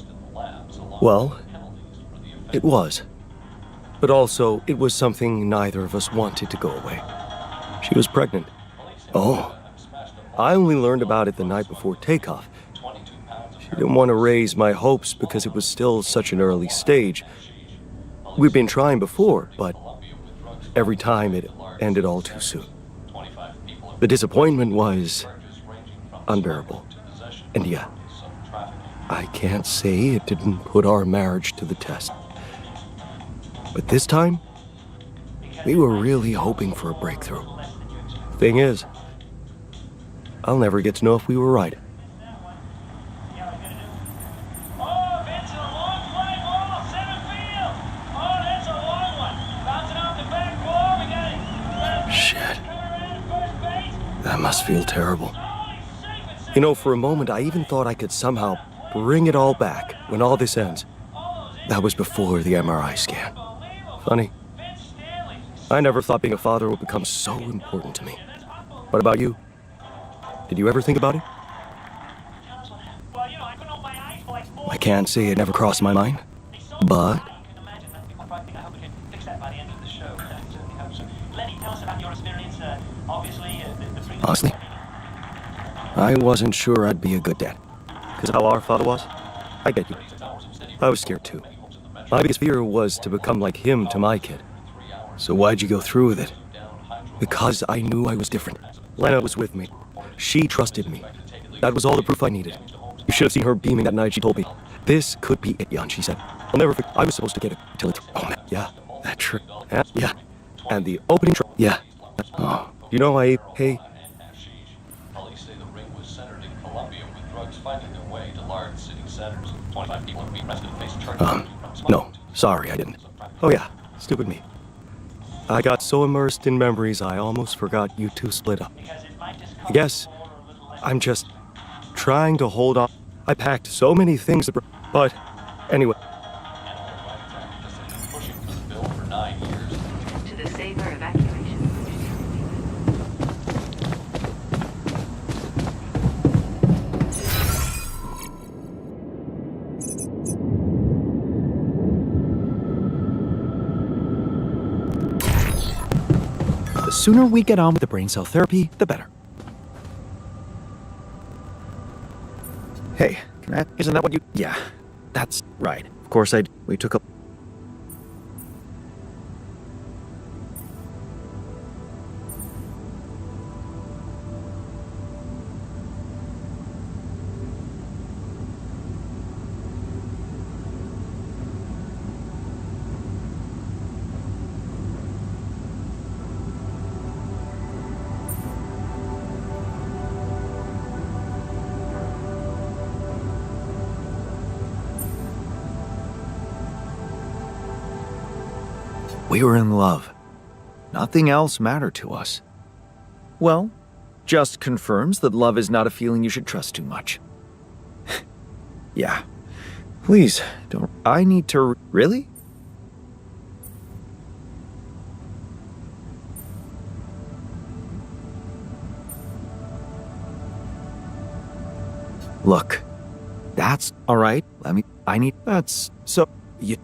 [SPEAKER 1] Well, it was. But also, it was something neither of us wanted to go away. She was pregnant. Oh. I only learned about it the night before takeoff. She didn't want to raise my hopes because it was still such an early stage. We'd been trying before, but every time it ended all too soon. The disappointment was unbearable. And yeah, I can't say it didn't put our marriage to the test. But this time, we were really hoping for a breakthrough. Thing is, I'll never get to know if we were right.
[SPEAKER 6] Oh, Vince, a long fly ball, center field. Oh, that's a long one. Bouncing off the back wall. We got it.
[SPEAKER 1] Shit. That must feel terrible.
[SPEAKER 10] You know, for a moment, I even thought I could somehow bring it all back when all this ends. That was before the MRI scan. Funny. I never thought being a father would become so important to me. What about you? Did you ever think about it? I can't say it never crossed my mind, but... Honestly, I wasn't sure I'd be a good dad. Because of how our father was, I get you. I was scared too. My biggest fear was to become like him to my kid.
[SPEAKER 1] So why'd you go through with it?
[SPEAKER 10] Because I knew I was different. Lena was with me. She trusted me. That was all the proof I needed. You should have seen her beaming that night. She told me, "This could be it, Jan," she said. I'll never forget. I was supposed to get it till it's... Oh, man. Yeah. That trick. Yeah. And the opening trick. Yeah. Oh. You know, hey...
[SPEAKER 6] Police say the ring was centered in Colombia, with drugs finding their way to large city centers. 25 people have been arrested and face charges.
[SPEAKER 10] No. Sorry, I didn't. Oh, yeah. Stupid me. I got so immersed in memories, I almost forgot you two split up. I guess I'm just trying to hold on. I packed so many things, but anyway.
[SPEAKER 6] Pushing for the bill for 9 years.
[SPEAKER 5] To the safer evacuation.
[SPEAKER 3] The sooner we get on with the brain cell therapy, the better.
[SPEAKER 1] Hey, isn't that what you... Yeah, that's right. Of course we took a... We were in love. Nothing else mattered to us. Well, just confirms that love is not a feeling you should trust too much. Yeah. Please, don't... I need to... Really? Look. That's... Alright, I need... That's... So... You...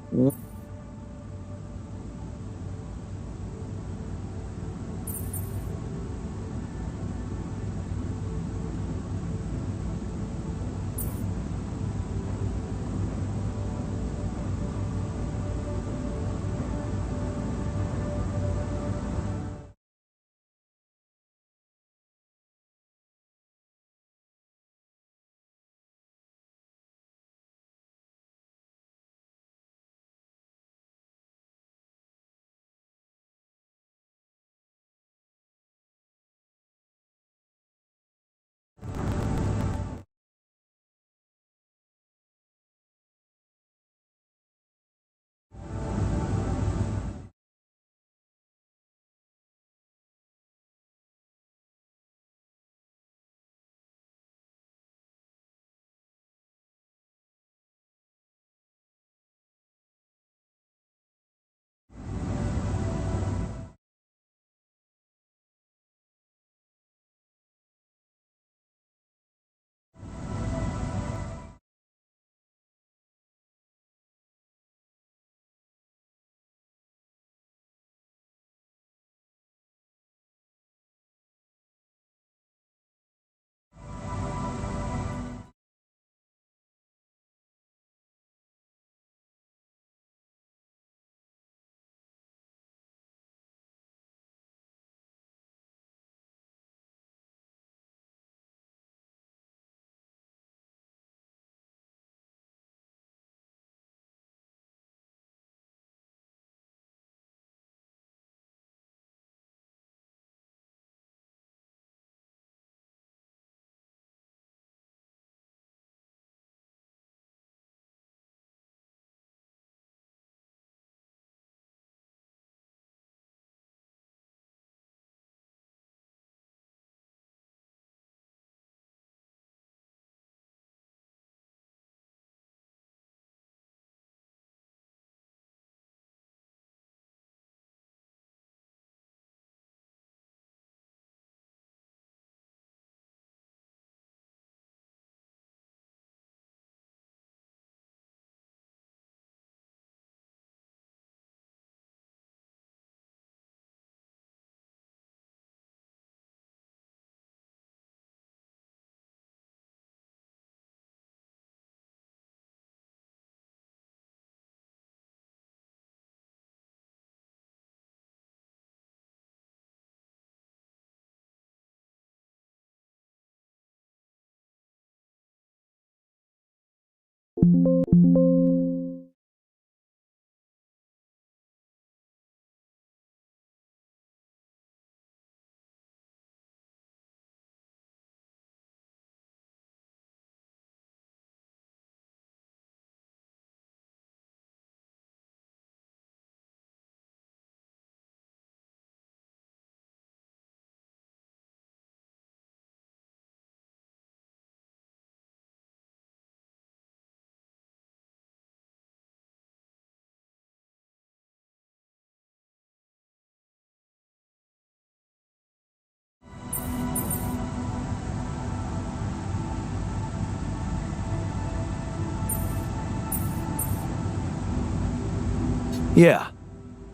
[SPEAKER 1] Yeah,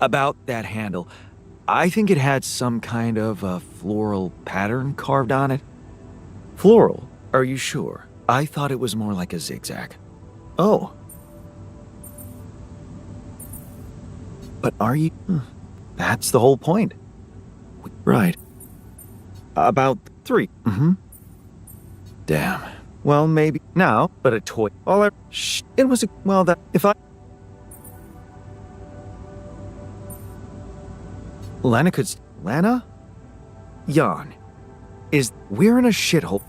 [SPEAKER 1] about that handle. I think it had some kind of a floral pattern carved on it. Floral? Are you sure? I thought it was more like a zigzag. Oh. But are you? That's the whole point. Right. About 3. Mm-hmm. Damn. Well, maybe now, but a toy. All I... Shh. It was a... Well, that... If I... Lana could... Lana? Jan. We're in a shithole.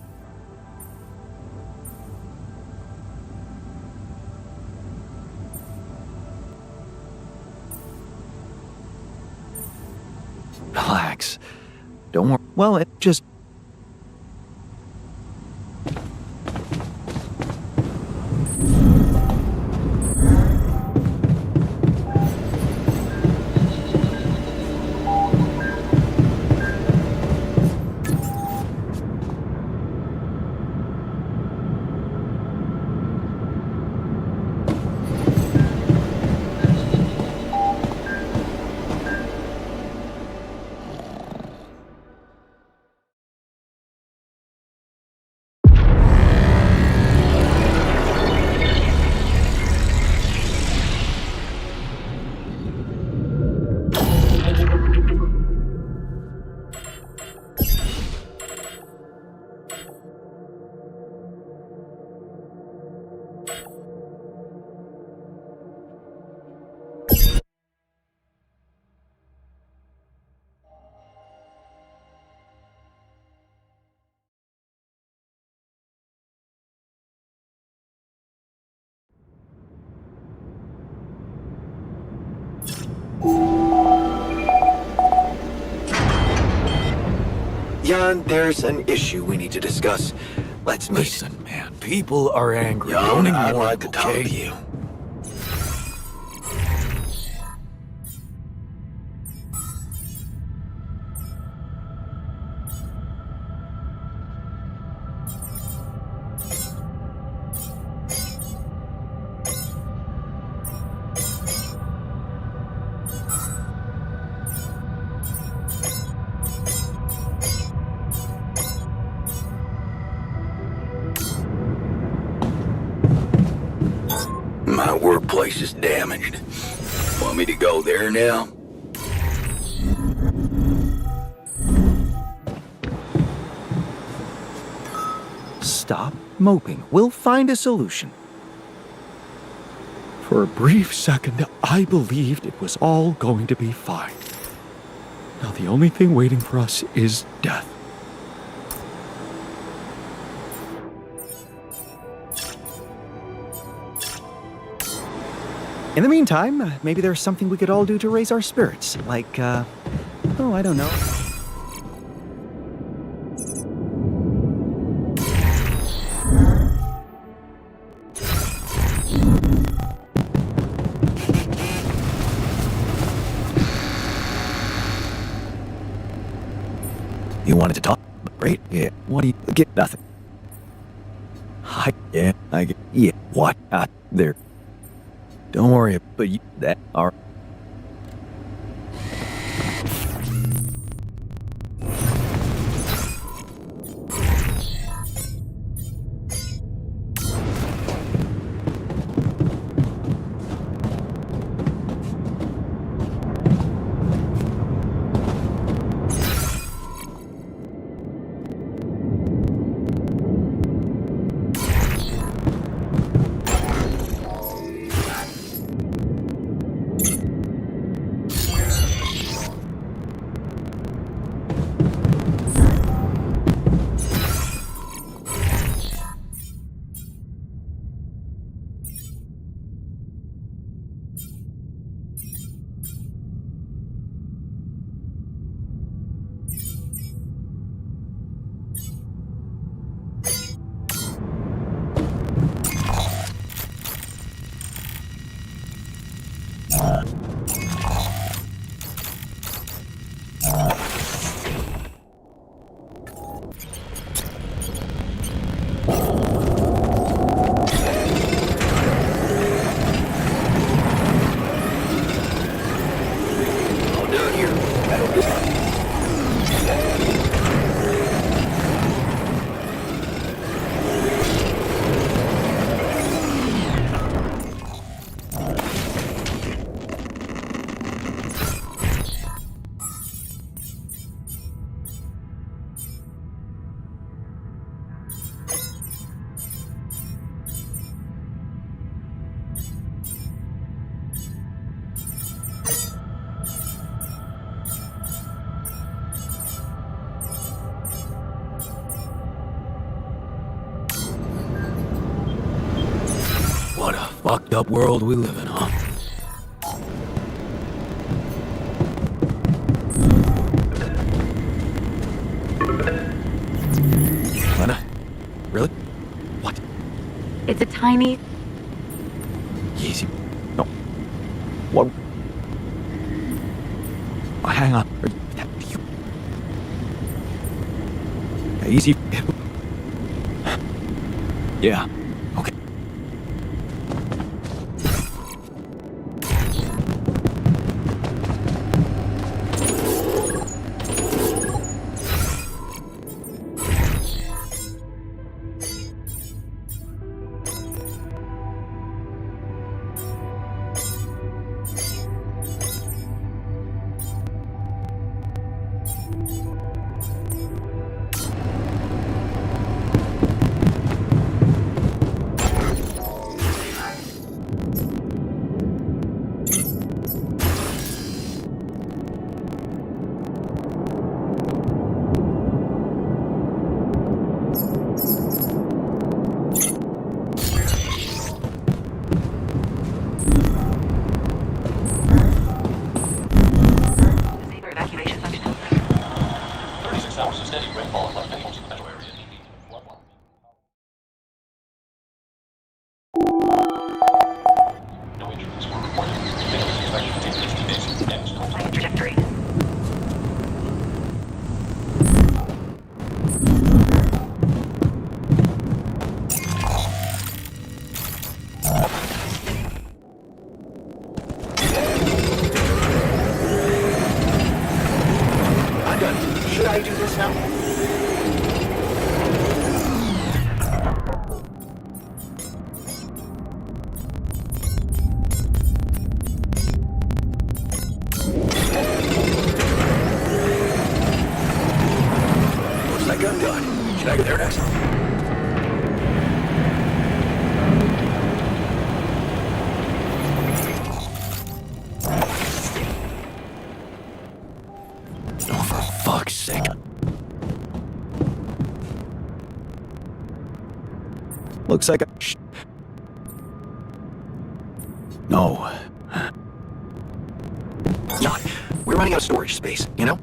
[SPEAKER 1] Relax. Don't worry. Well, it just...
[SPEAKER 7] Jan, there's an issue we need to discuss. Let's meet.
[SPEAKER 2] Listen, man, people are angry.
[SPEAKER 7] Jan,
[SPEAKER 2] Don't
[SPEAKER 7] I'd
[SPEAKER 2] ignore
[SPEAKER 7] like
[SPEAKER 2] them,
[SPEAKER 7] to talk
[SPEAKER 2] okay?
[SPEAKER 7] to you. My workplace is damaged. Want me to go there now?
[SPEAKER 1] Stop moping. We'll find a solution.
[SPEAKER 10] For a brief second, I believed it was all going to be fine. Now the only thing waiting for us is death.
[SPEAKER 1] In the meantime, maybe there's something we could all do to raise our spirits. Like, oh, I don't know. You wanted to talk? Great. Yeah. What do you get? Nothing. Hi. Yeah. I get. Yeah. What? There. Don't worry, but you, that are.
[SPEAKER 2] fucked up world we live in, huh?
[SPEAKER 3] Lena? Really? What?
[SPEAKER 5] It's a tiny...
[SPEAKER 3] Easy. No. What? Oh, hang on. Easy. Yeah. Okay.
[SPEAKER 5] Evacuation function.
[SPEAKER 6] 36 hours of steady rainfall have left many homes in the metro area knee deep in floodwater. No injuries were reported. Damage is expected to take 60 days to damage coastal
[SPEAKER 5] Trajectory.
[SPEAKER 7] I'm done. Should I do this now?
[SPEAKER 3] What's that gun done? Should I go there next? Oh, for fuck's sake.
[SPEAKER 10] Looks like a...
[SPEAKER 3] No. Not. We're running out of storage space, you know?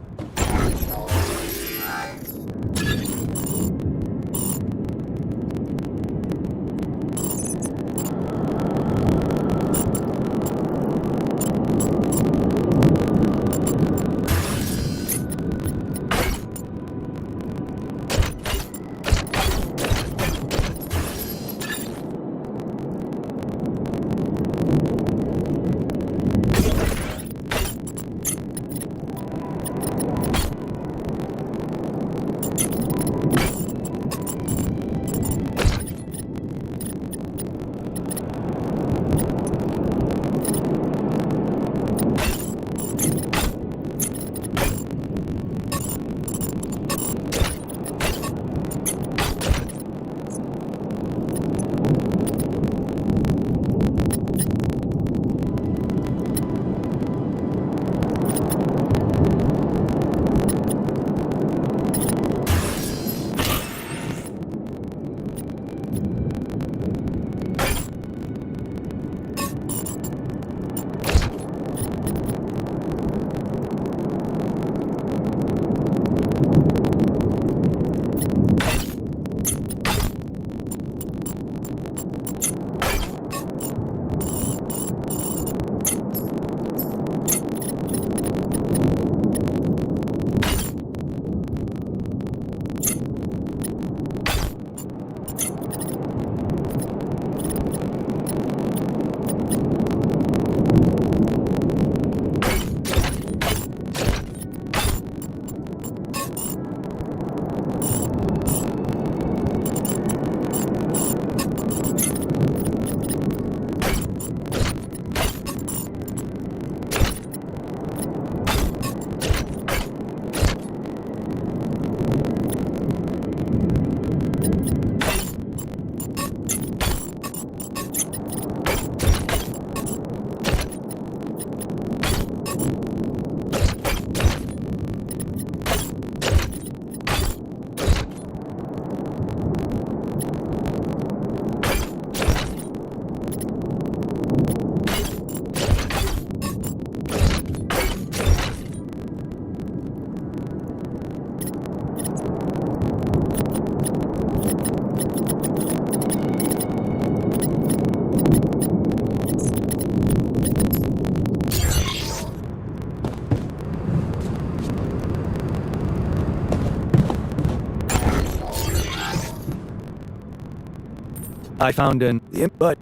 [SPEAKER 3] I found an imp, but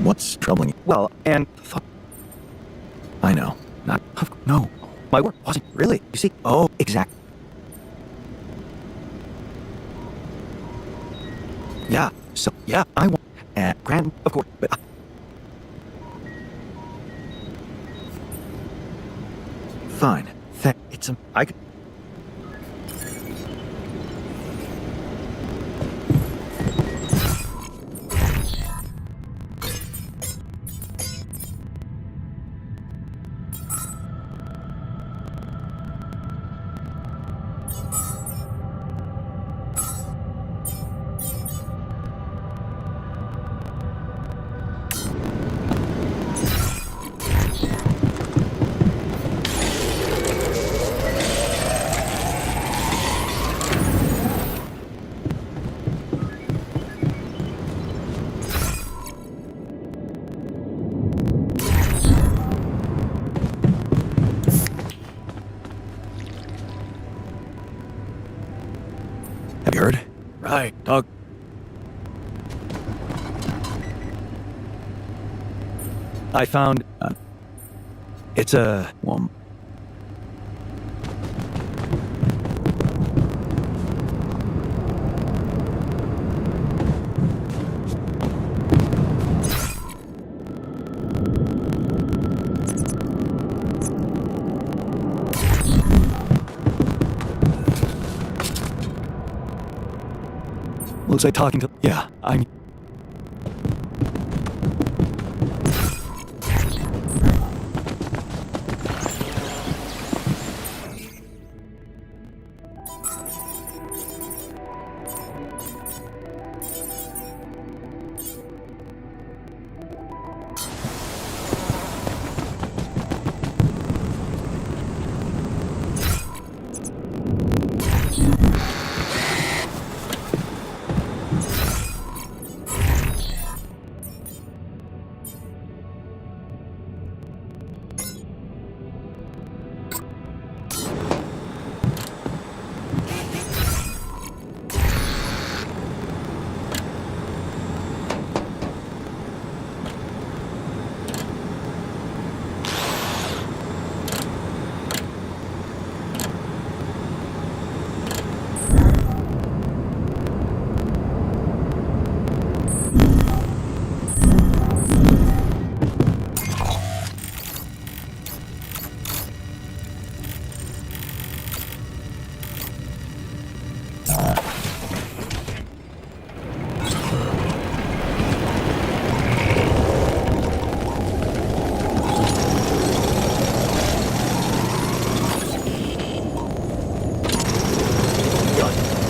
[SPEAKER 1] What's troubling you?
[SPEAKER 8] Well, and
[SPEAKER 1] I know.
[SPEAKER 8] not no, my work wasn't really. You see? Oh, exact. Yeah. So yeah, I want. Grant, of course, but.
[SPEAKER 1] Fine.
[SPEAKER 8] It's I could.
[SPEAKER 1] Have you heard?
[SPEAKER 2] Right, Doug.
[SPEAKER 3] I found it's a looks like talking to. Yeah, I.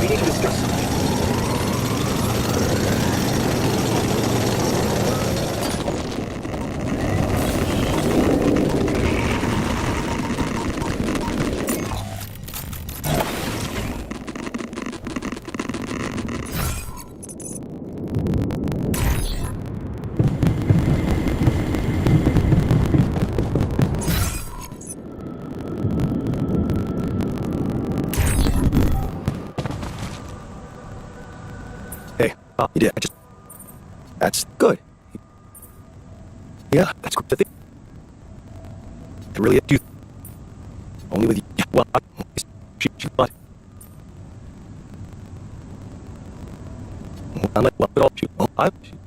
[SPEAKER 8] We need to discuss something.
[SPEAKER 1] Hey, you did. That's good. Yeah, that's good. The thing. It really do. Only with you. Yeah, well, she but. I'm like, well, all she, well,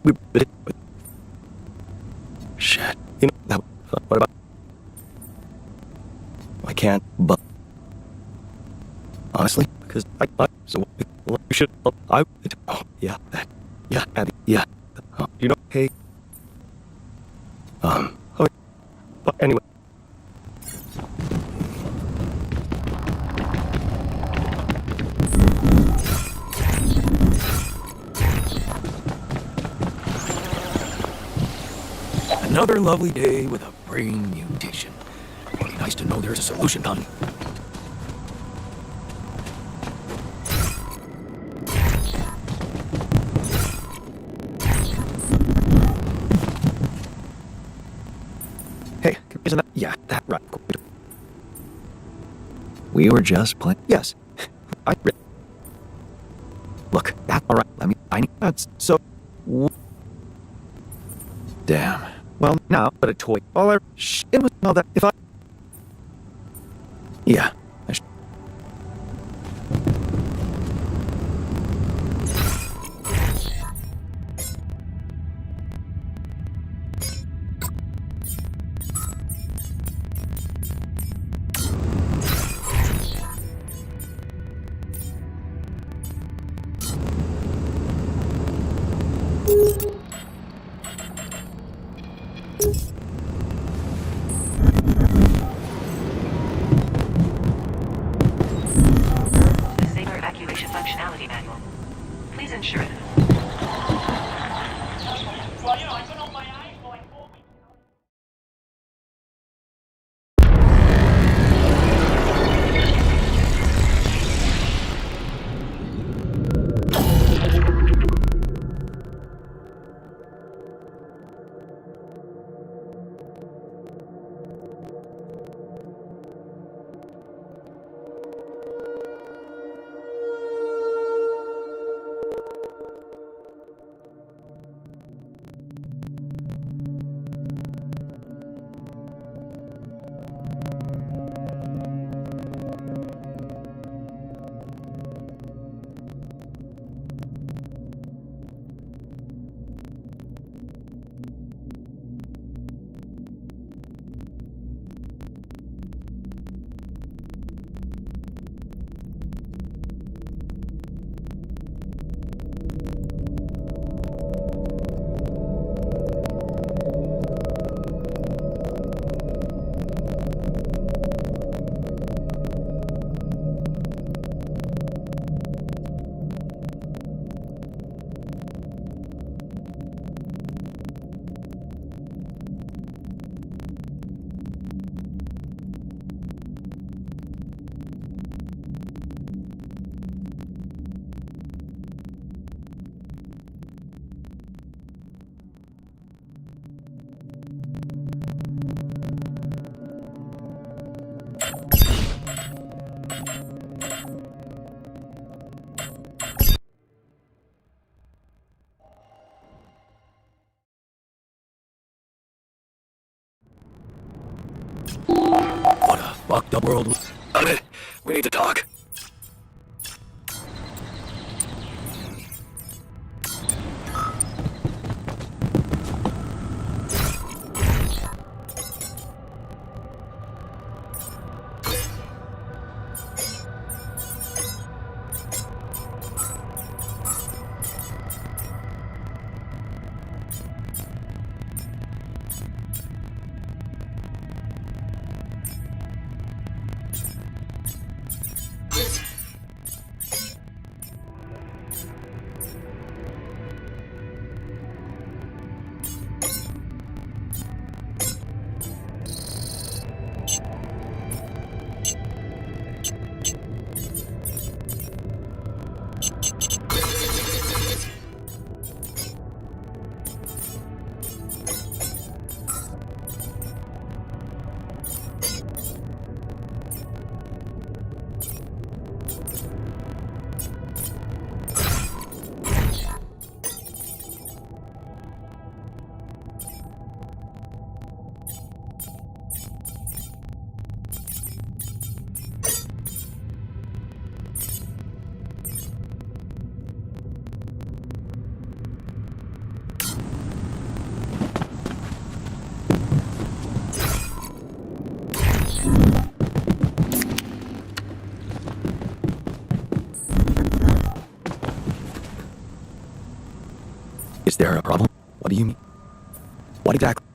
[SPEAKER 1] we did it, but. Shit. You know, that, what about. I can't, but. Honestly, because so, well, you should, oh, yeah, that, yeah, Abby, yeah, you know, hey,
[SPEAKER 10] Oh, but anyway.
[SPEAKER 2] Another lovely day with a brain mutation. It'd be nice to know there's a solution, Connie.
[SPEAKER 1] Hey, isn't that... Yeah, that right. We were just playing... Yes. Look, that... Alright, let me... That's so... Damn. Well, now, but a toy. All I... It was all that... If I... Yeah.
[SPEAKER 11] Saber evacuation functionality manual. Please ensure it.
[SPEAKER 6] Well, you know, I couldn't open my eyes for like 4 weeks.
[SPEAKER 2] What a fucked up world. We need to talk.
[SPEAKER 1] Is there a problem? What do you mean? What exactly?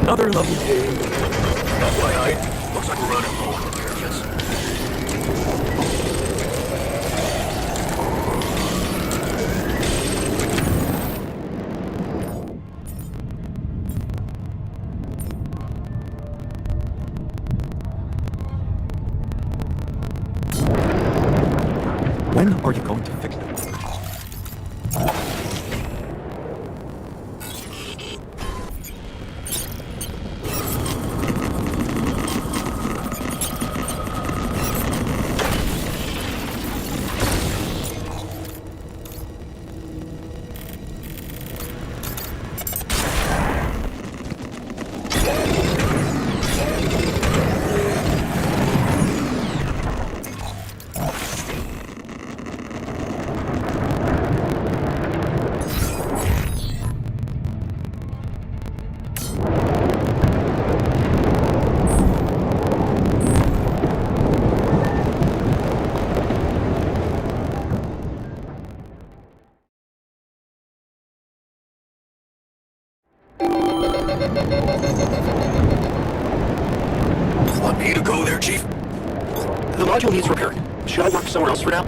[SPEAKER 10] Another lovely day. FYI, looks like we're running low on repairs. When are you going to fix it? Want me to go there, Chief? The module needs repairing. Should I work somewhere else for now?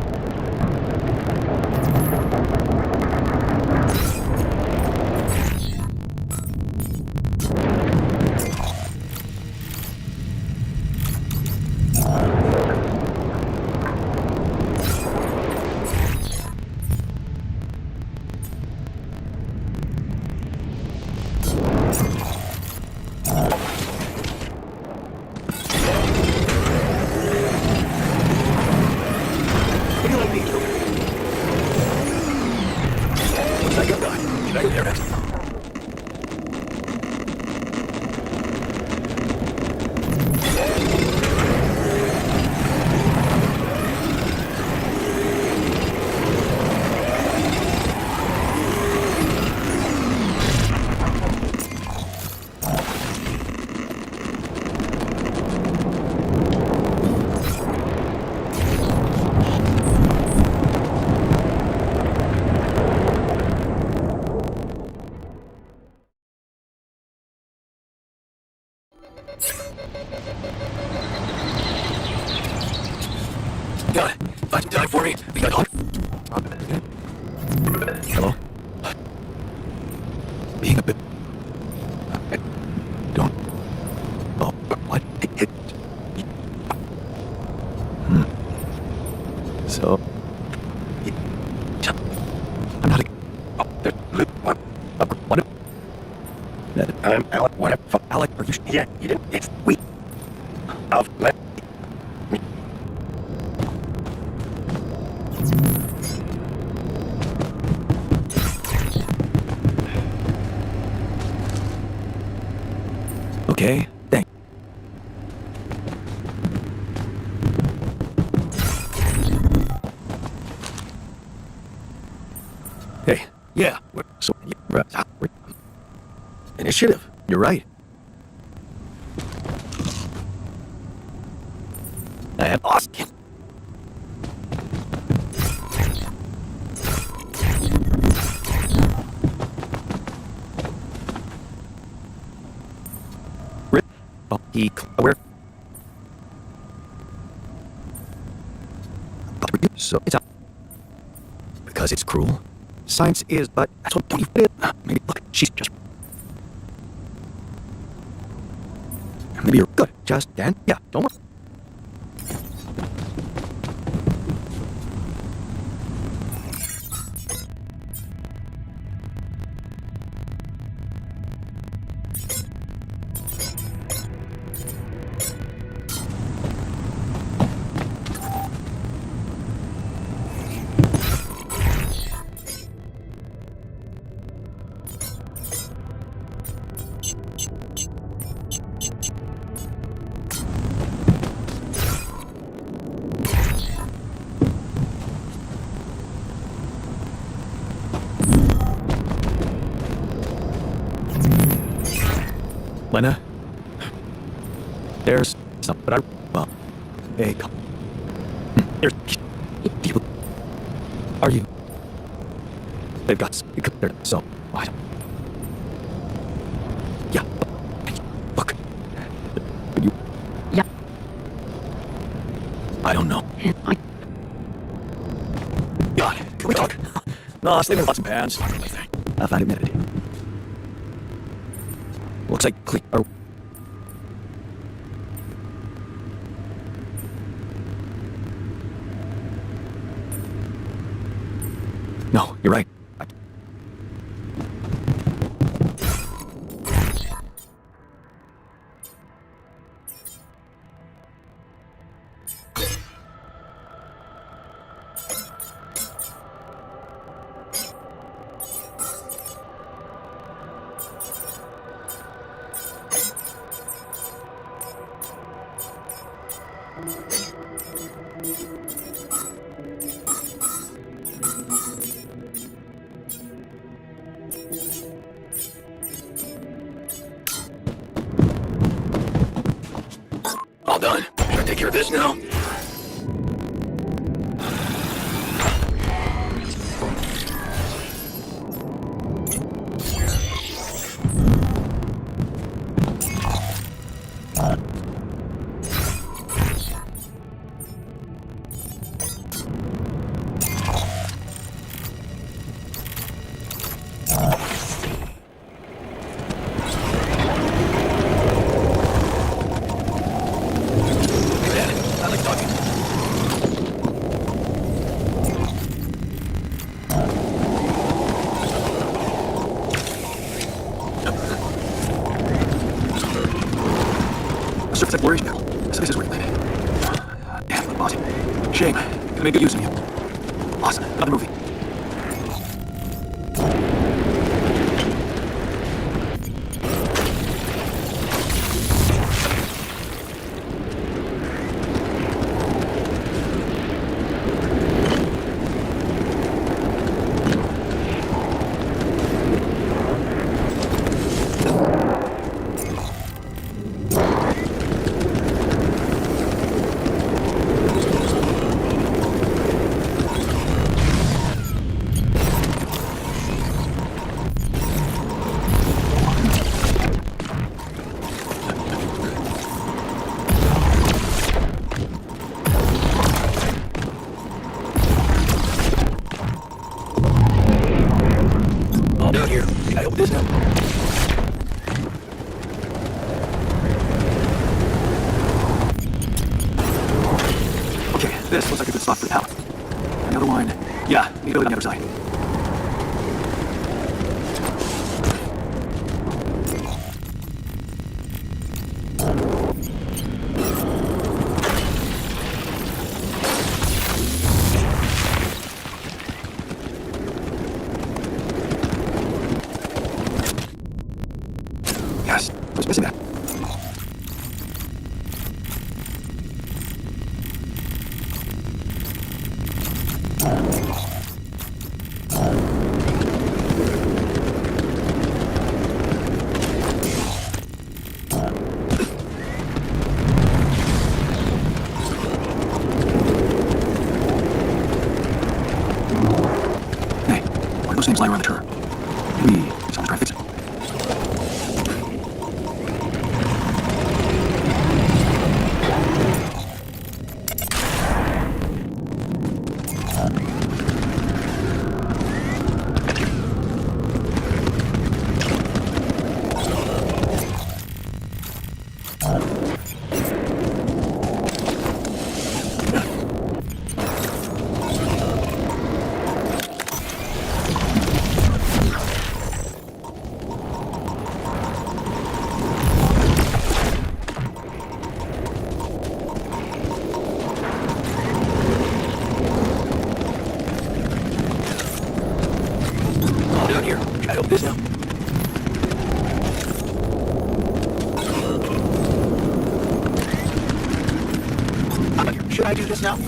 [SPEAKER 10] Got it. Find some time for me. We got Hello? Being a bit... I don't... Oh, what? So... I'm not a... Oh, what? What? I'm Alec. What? Alec, are you... Yeah, you didn't... It's... We... I'll let... Okay, thanks. Hey, yeah, so, initiative, you're right. I am Austin. Where? So it's up because it's cruel. Science is, but that's what don't you fit. Maybe look, she's just. Maybe you're good. Just Dan. Yeah, don't worry. Lena, there's something, but well, hey, come. There's people. Are you? They've got there, so I don't. Yeah.
[SPEAKER 3] I don't know.
[SPEAKER 5] I
[SPEAKER 3] God, can we talk? No, stay in pots and pans. I found it minute. Looks like No, you're right. All done. Should I take care of this now? Surface at Warriors Battle. So this is where you landed. Damn, look, boss. Shame. Could make good use of you. Awesome. Another movie. All down here. I hope this now. Okay, this looks like a good spot for the pallet. Another one. Yeah, need to go to the other side. Yes, I was missing that. Hey, one of those things lying around the turret. Maybe someone's trying to fix it. All down here. I hope this now.
[SPEAKER 7] Should I do this now?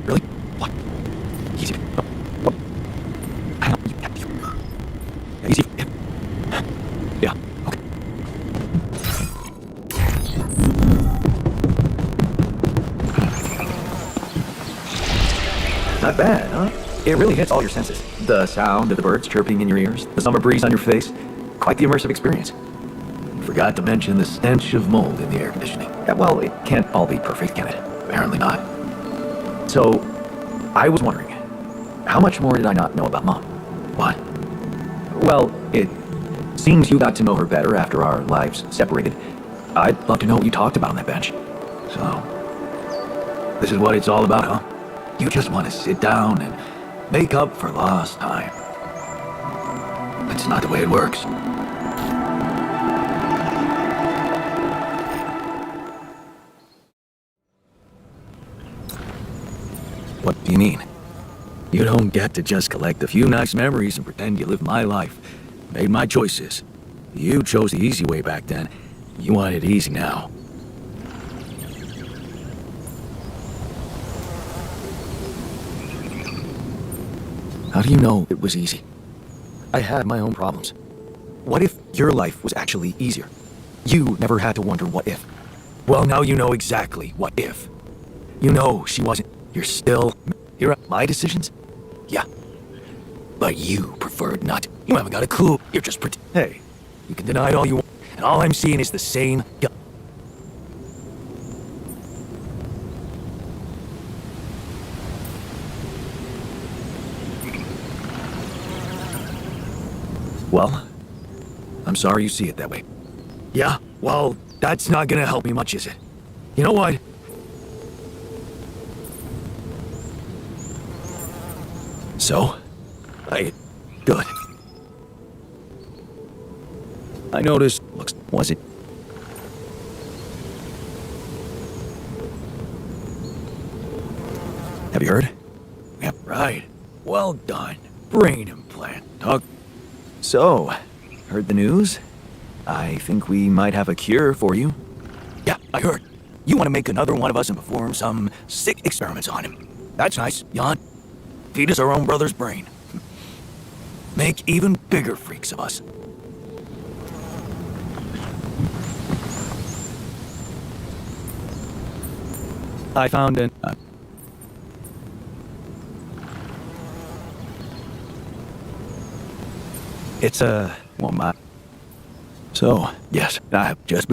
[SPEAKER 3] Really? What? Easy. What? Hang on. Easy. Yeah. Okay.
[SPEAKER 8] Not bad, huh? It really hits all your senses. The sound of the birds chirping in your ears, the summer breeze on your face. Quite the immersive experience.
[SPEAKER 1] Forgot to mention the stench of mold in the air conditioning.
[SPEAKER 8] Yeah, well, it can't all be perfect, can it?
[SPEAKER 1] Apparently not.
[SPEAKER 8] So, I was wondering, how much more did I not know about Mom?
[SPEAKER 1] What?
[SPEAKER 8] Well, it seems you got to know her better after our lives separated. I'd love to know what you talked about on that bench.
[SPEAKER 1] So, this is what it's all about, huh? You just want to sit down and make up for lost time. That's not the way it works. What do you mean? You don't get to just collect a few nice memories and pretend you lived my life, made my choices. You chose the easy way back then. You want it easy now. How do you know it was easy? I had my own problems. What if your life was actually easier? You never had to wonder what if. Well, now you know exactly what if. You know she wasn't. You're still... You're my decisions? Yeah. But you preferred not. You haven't got a clue. You're just Hey, you can deny it all you want, and all I'm seeing is the same... Well, I'm sorry you see it that way. Yeah, well, that's not gonna help me much, is it? You know what? So? Good. I noticed... Was it? Have you heard? Yep, right. Well done. Brain implant. So, heard the news? I think we might have a cure for you. Yeah, I heard. You want to make another one of us and perform some sick experiments on him. That's nice, Jan. Feed us our own brother's brain. Make even bigger freaks of us. I found an... It's a... Well, my... So, yes, I have just...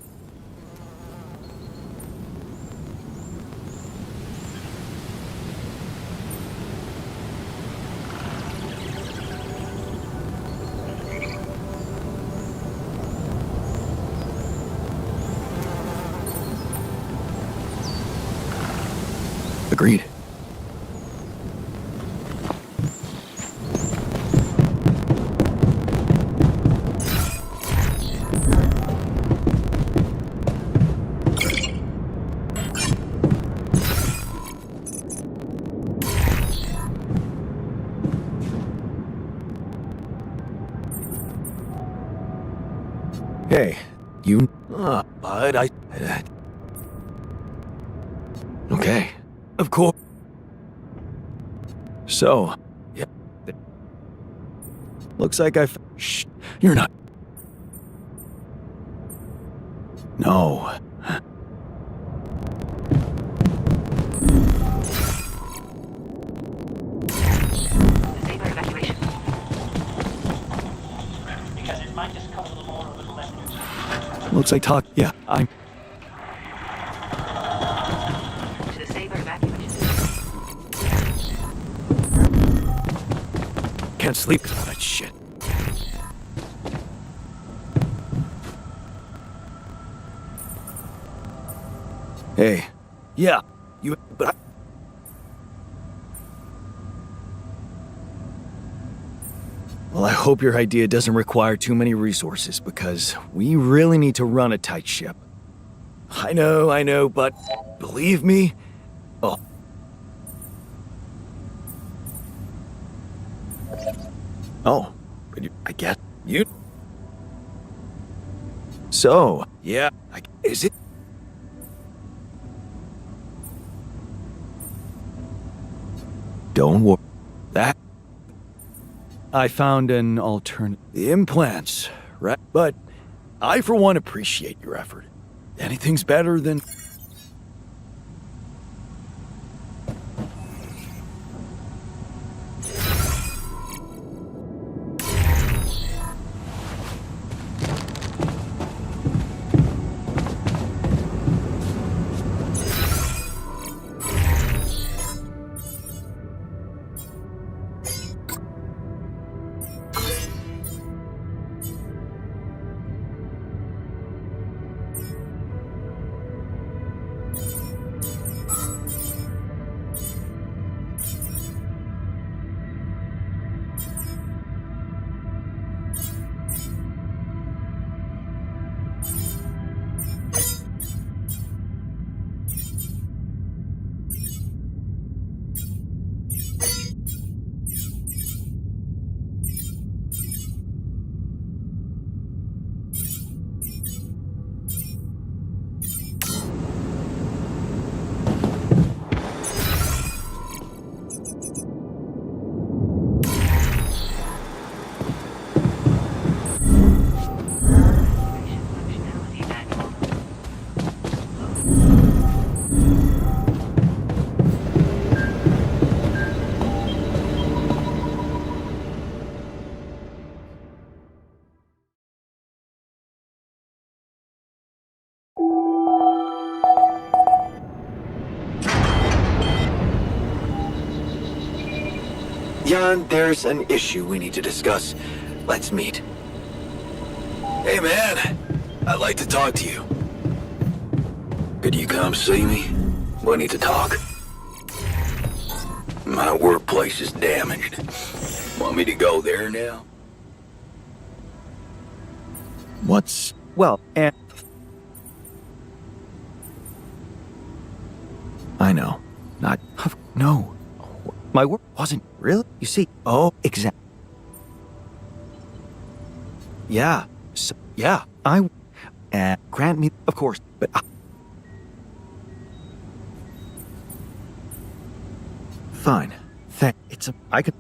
[SPEAKER 1] Agreed. Hey, you...
[SPEAKER 2] But I...
[SPEAKER 1] Okay.
[SPEAKER 2] Of course.
[SPEAKER 1] So...
[SPEAKER 2] Yeah.
[SPEAKER 1] Looks like Shh. You're not... No.
[SPEAKER 11] Disable evacuation.
[SPEAKER 6] Because it might just come a little more, a little less.
[SPEAKER 1] Looks like talk... Yeah, I'm...
[SPEAKER 11] To the saber evacuation.
[SPEAKER 1] Can't sleep 'cause of that shit. Hey.
[SPEAKER 2] Yeah. You... But I...
[SPEAKER 1] Well, I hope your idea doesn't require too many resources, because we really need to run a tight ship.
[SPEAKER 2] I know, but... Believe me... Oh.
[SPEAKER 1] Oh, but I guess...
[SPEAKER 2] You...
[SPEAKER 1] So...
[SPEAKER 2] Yeah. Is it...
[SPEAKER 1] Don't worry.
[SPEAKER 2] That...
[SPEAKER 3] I found an alternative.
[SPEAKER 2] The implants, right? But I, for one, appreciate your effort. Anything's better than...
[SPEAKER 11] Functionality manual.
[SPEAKER 1] Jan, there's an issue we need to discuss. Let's meet.
[SPEAKER 2] Hey, man. I'd like to talk to you.
[SPEAKER 1] Could you come see me? We need to talk. My workplace is damaged. Want me to go there now? What's... Well, and... I know. Not... No. My work wasn't... Really? You see... Oh, exactly. Yeah. So, yeah. Grant me... Of course. But... Fine. It's a... I could...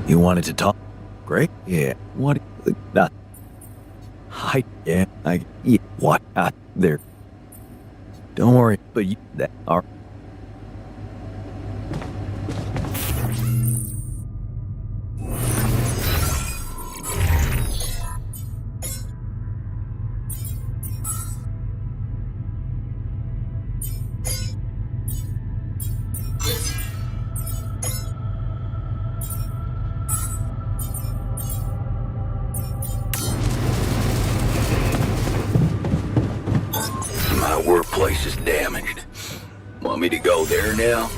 [SPEAKER 1] You wanted to talk? Great. Yeah. What? Not. Hi. Yeah. Yeah. What? There. Don't worry. But you, that are.
[SPEAKER 3] place is damaged. Want me to go there now?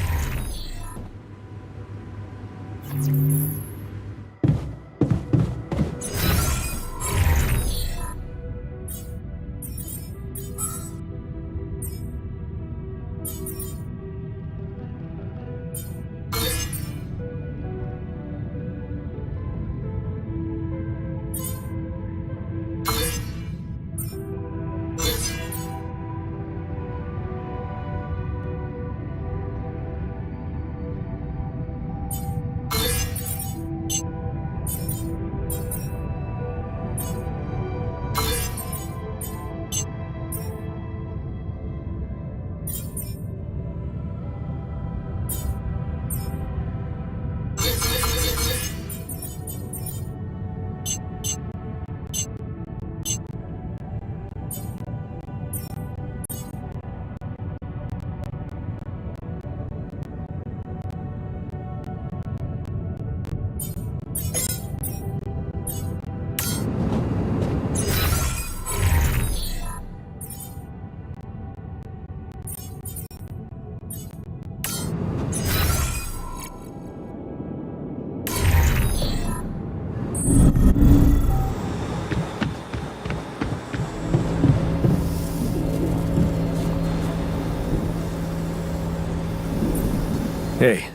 [SPEAKER 1] Hey.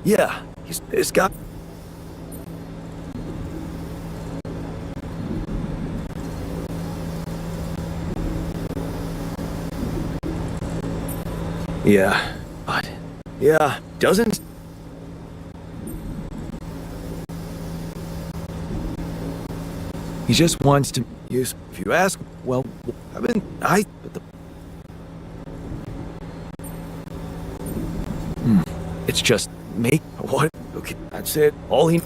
[SPEAKER 1] Yeah, this guy. Yeah, but. Yeah, doesn't. He just wants to use. If you ask, well, but the. It's just make what? Okay, that's it. All he.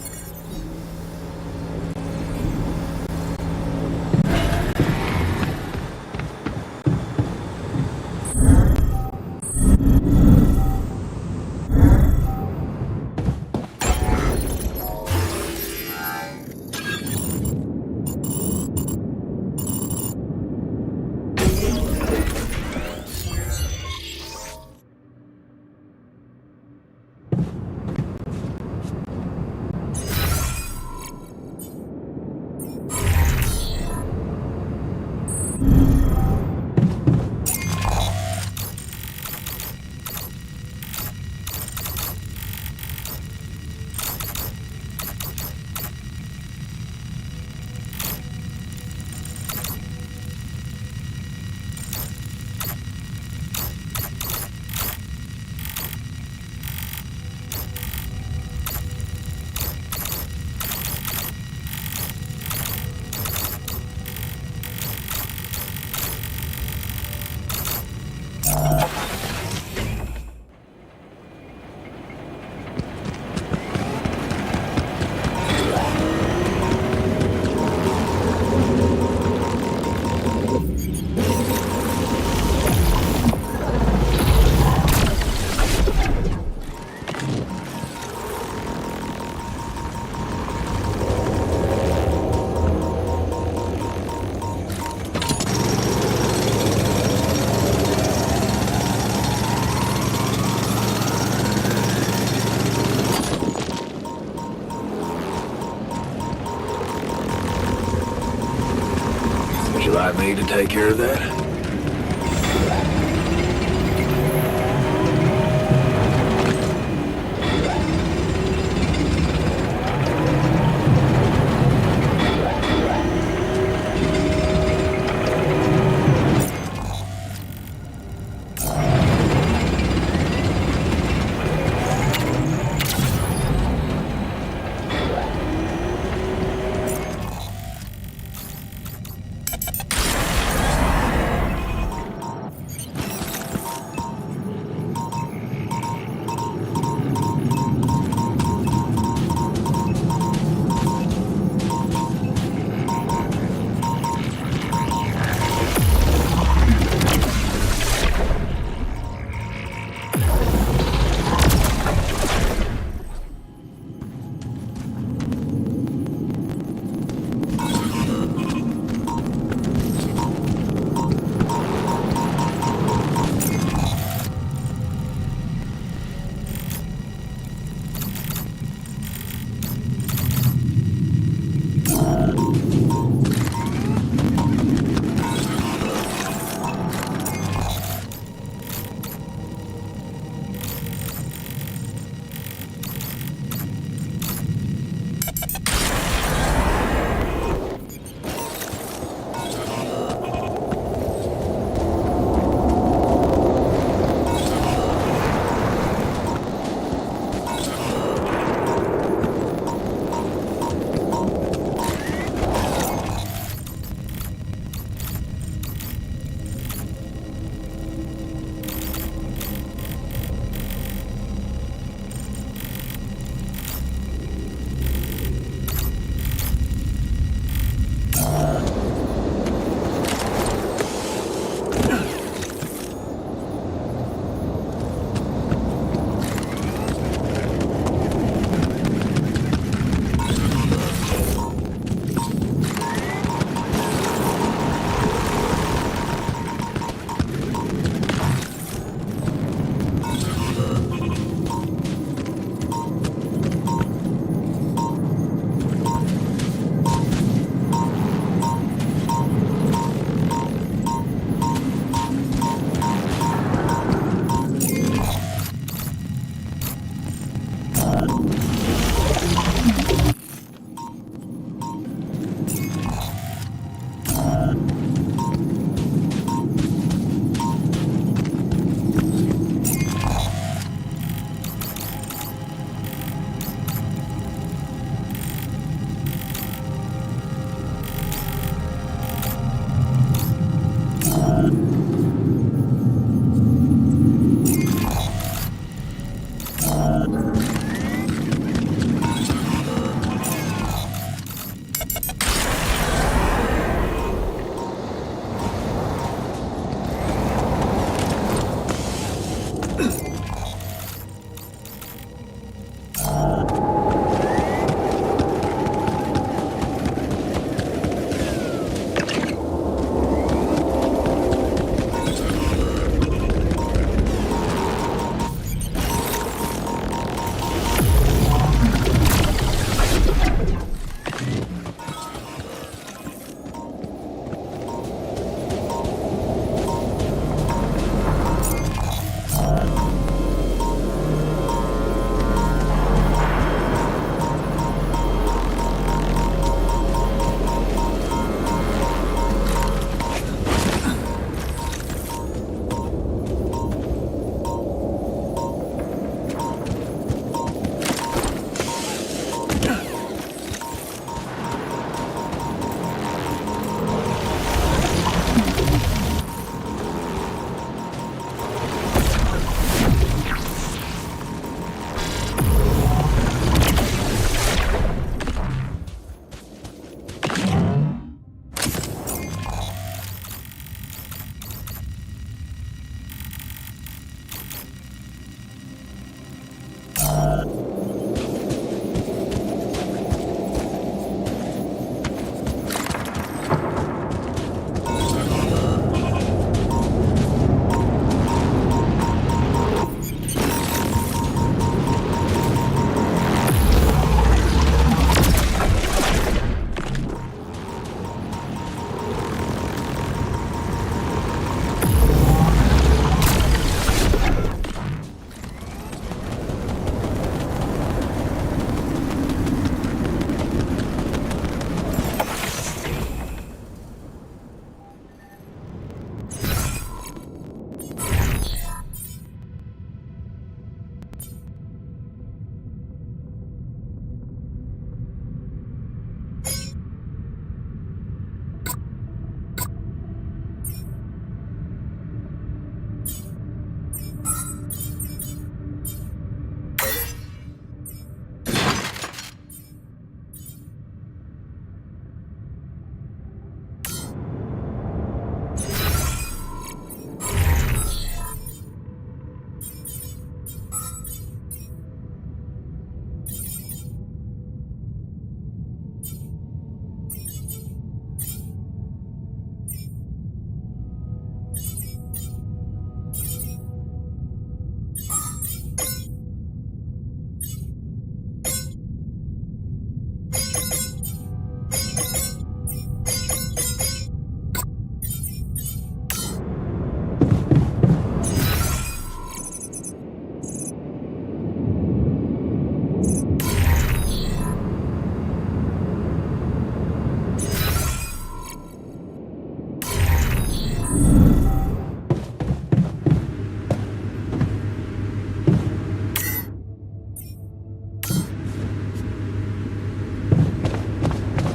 [SPEAKER 2] Would you like me to take care of that?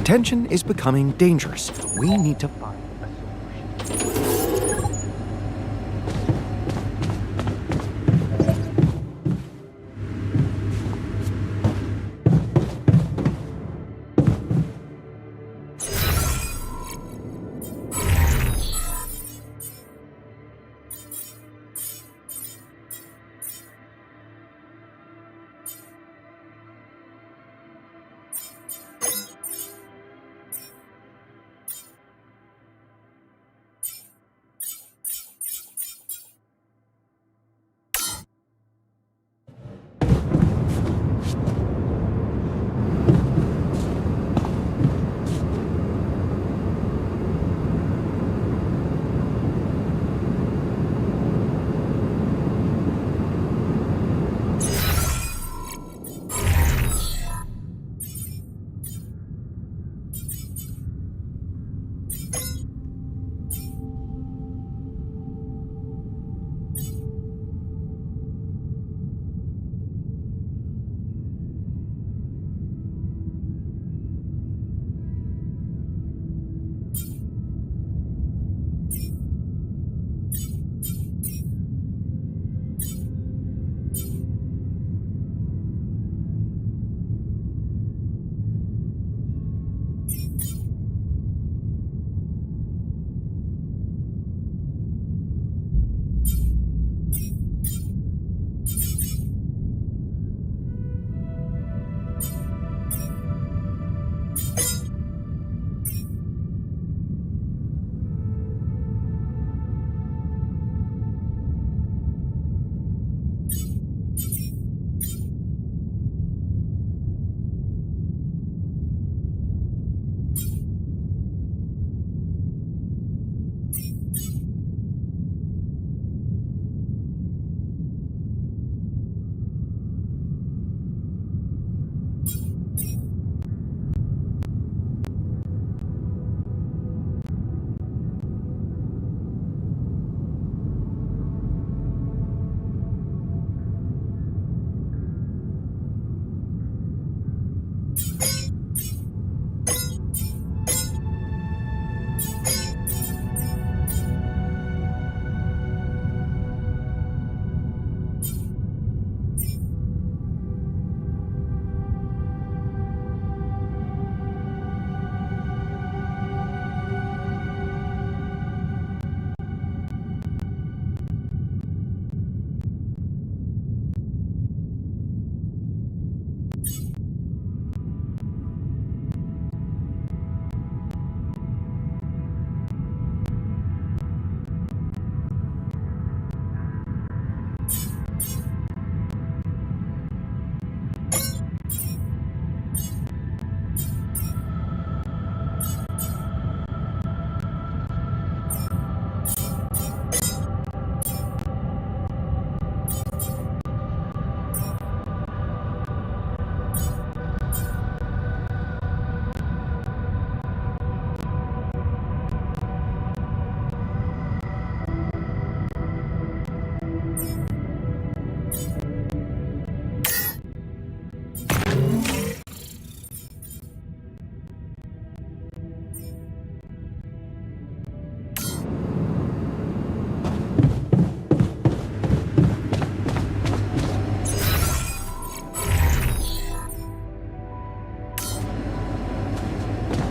[SPEAKER 8] Tension is becoming dangerous. We need to find a solution.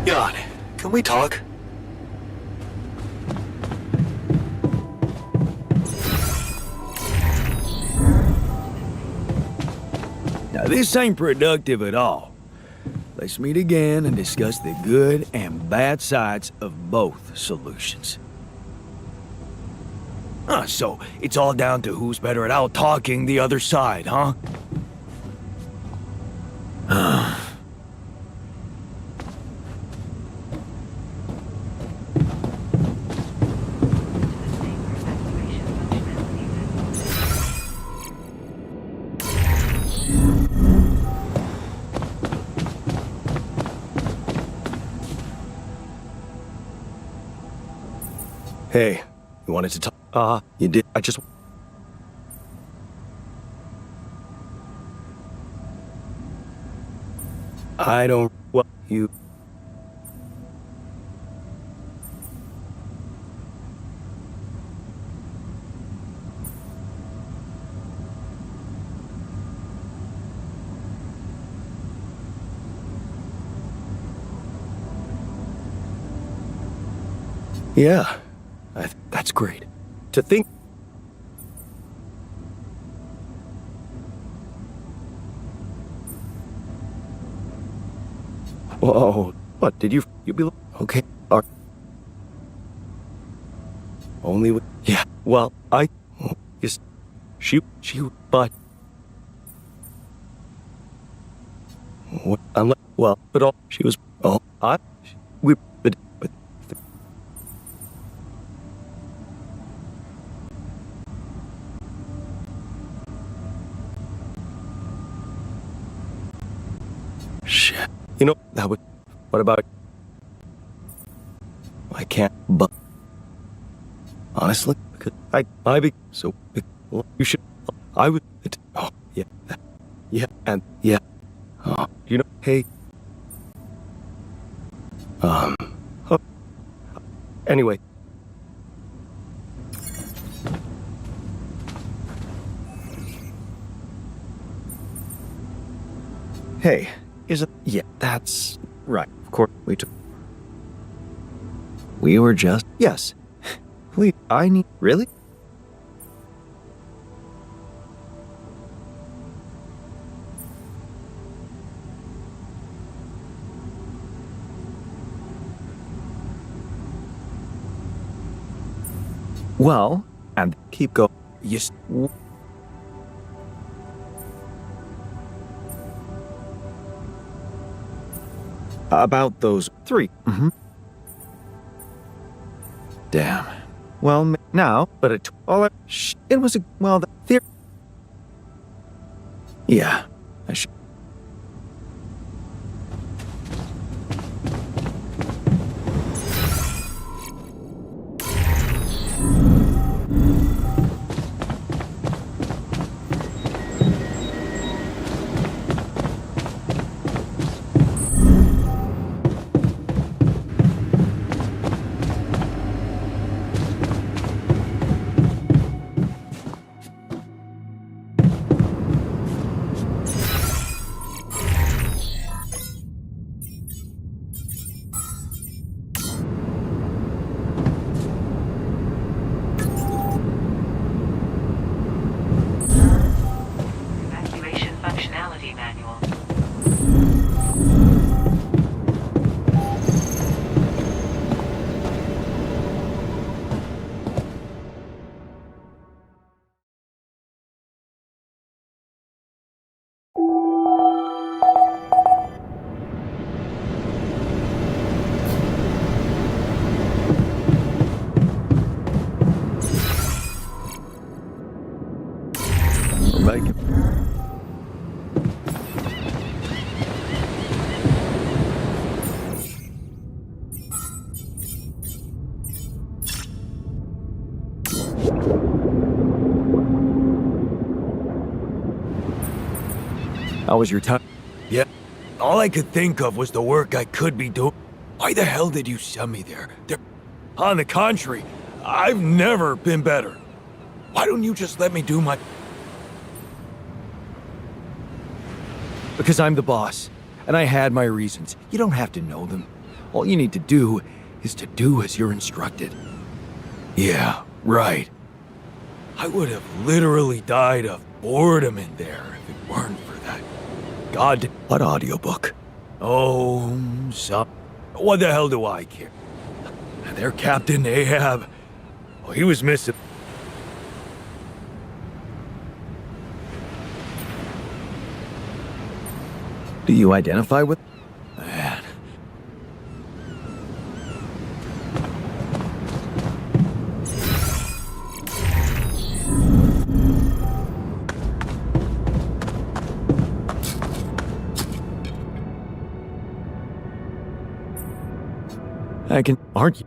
[SPEAKER 10] God, can we talk?
[SPEAKER 2] Now this ain't productive at all. Let's meet again and discuss the good and bad sides of both solutions. So it's all down to who's better at out-talking the other side, huh?
[SPEAKER 10] Hey, you wanted to talk? You did. I just. I don't. Well, you. Yeah, that's great. To think. Whoa, what did you be okay? Are only with, yeah. Well, I is she but what, unless well, but all she was we but shit. You know that would. What about? I can't. But honestly, because I be so. Well, you should. I would. Oh yeah, yeah, and yeah. Oh, you know. Hey. Oh, anyway. Hey, is it? Yeah, that's right. Of course, we were just. Yes. I need. Really? Well, and keep going. Yes. About those 3. Mm-hmm. Damn. Well, now, but it was a well. The theory. Yeah, I should.
[SPEAKER 11] Evacuation functionality manual.
[SPEAKER 10] How was your time?
[SPEAKER 2] Yeah. All I could think of was the work I could be doing. Why the hell did you send me there? On the contrary, I've never been better. Why don't you just let me do my...
[SPEAKER 1] Because I'm the boss, and I had my reasons. You don't have to know them. All you need to do is to do as you're instructed.
[SPEAKER 2] Yeah, right. I would have literally died of boredom in there if it weren't for that. God...
[SPEAKER 1] What audiobook?
[SPEAKER 2] Oh, what the hell do I care? Their Captain Ahab. Oh, he was missing.
[SPEAKER 1] Do you identify with?
[SPEAKER 2] Man.
[SPEAKER 1] I can argue.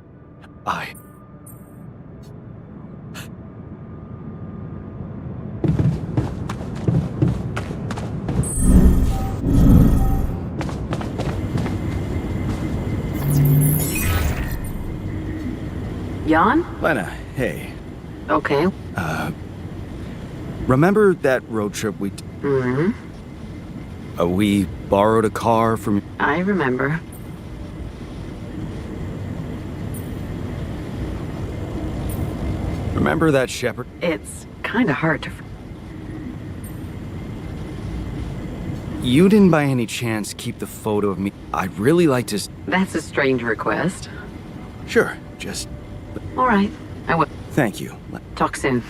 [SPEAKER 5] Jan?
[SPEAKER 3] Lena, hey.
[SPEAKER 5] Okay.
[SPEAKER 3] Remember that road trip we...
[SPEAKER 5] Mm-hmm.
[SPEAKER 3] we borrowed a car from...
[SPEAKER 5] I remember.
[SPEAKER 3] Remember that shepherd?
[SPEAKER 5] It's kind of hard to...
[SPEAKER 3] You didn't by any chance keep the photo of me? I'd really like to...
[SPEAKER 5] That's a strange request.
[SPEAKER 3] Sure, just...
[SPEAKER 5] All right. I will.
[SPEAKER 3] Thank you.
[SPEAKER 5] Talk soon.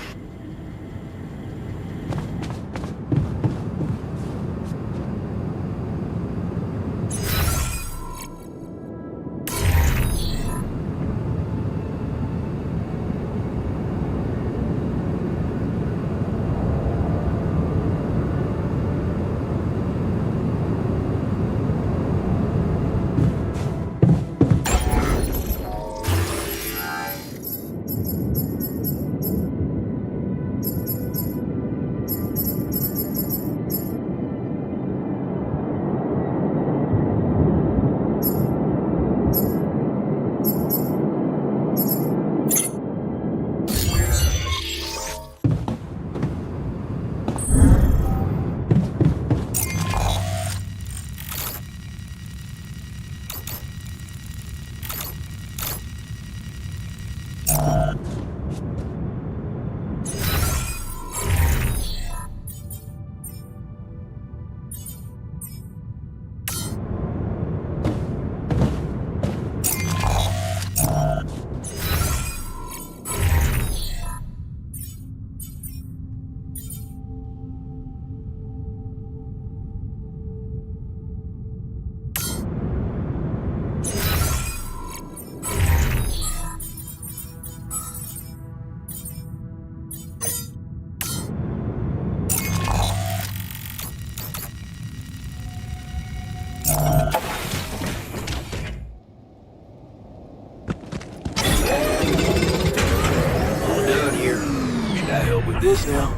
[SPEAKER 2] This now.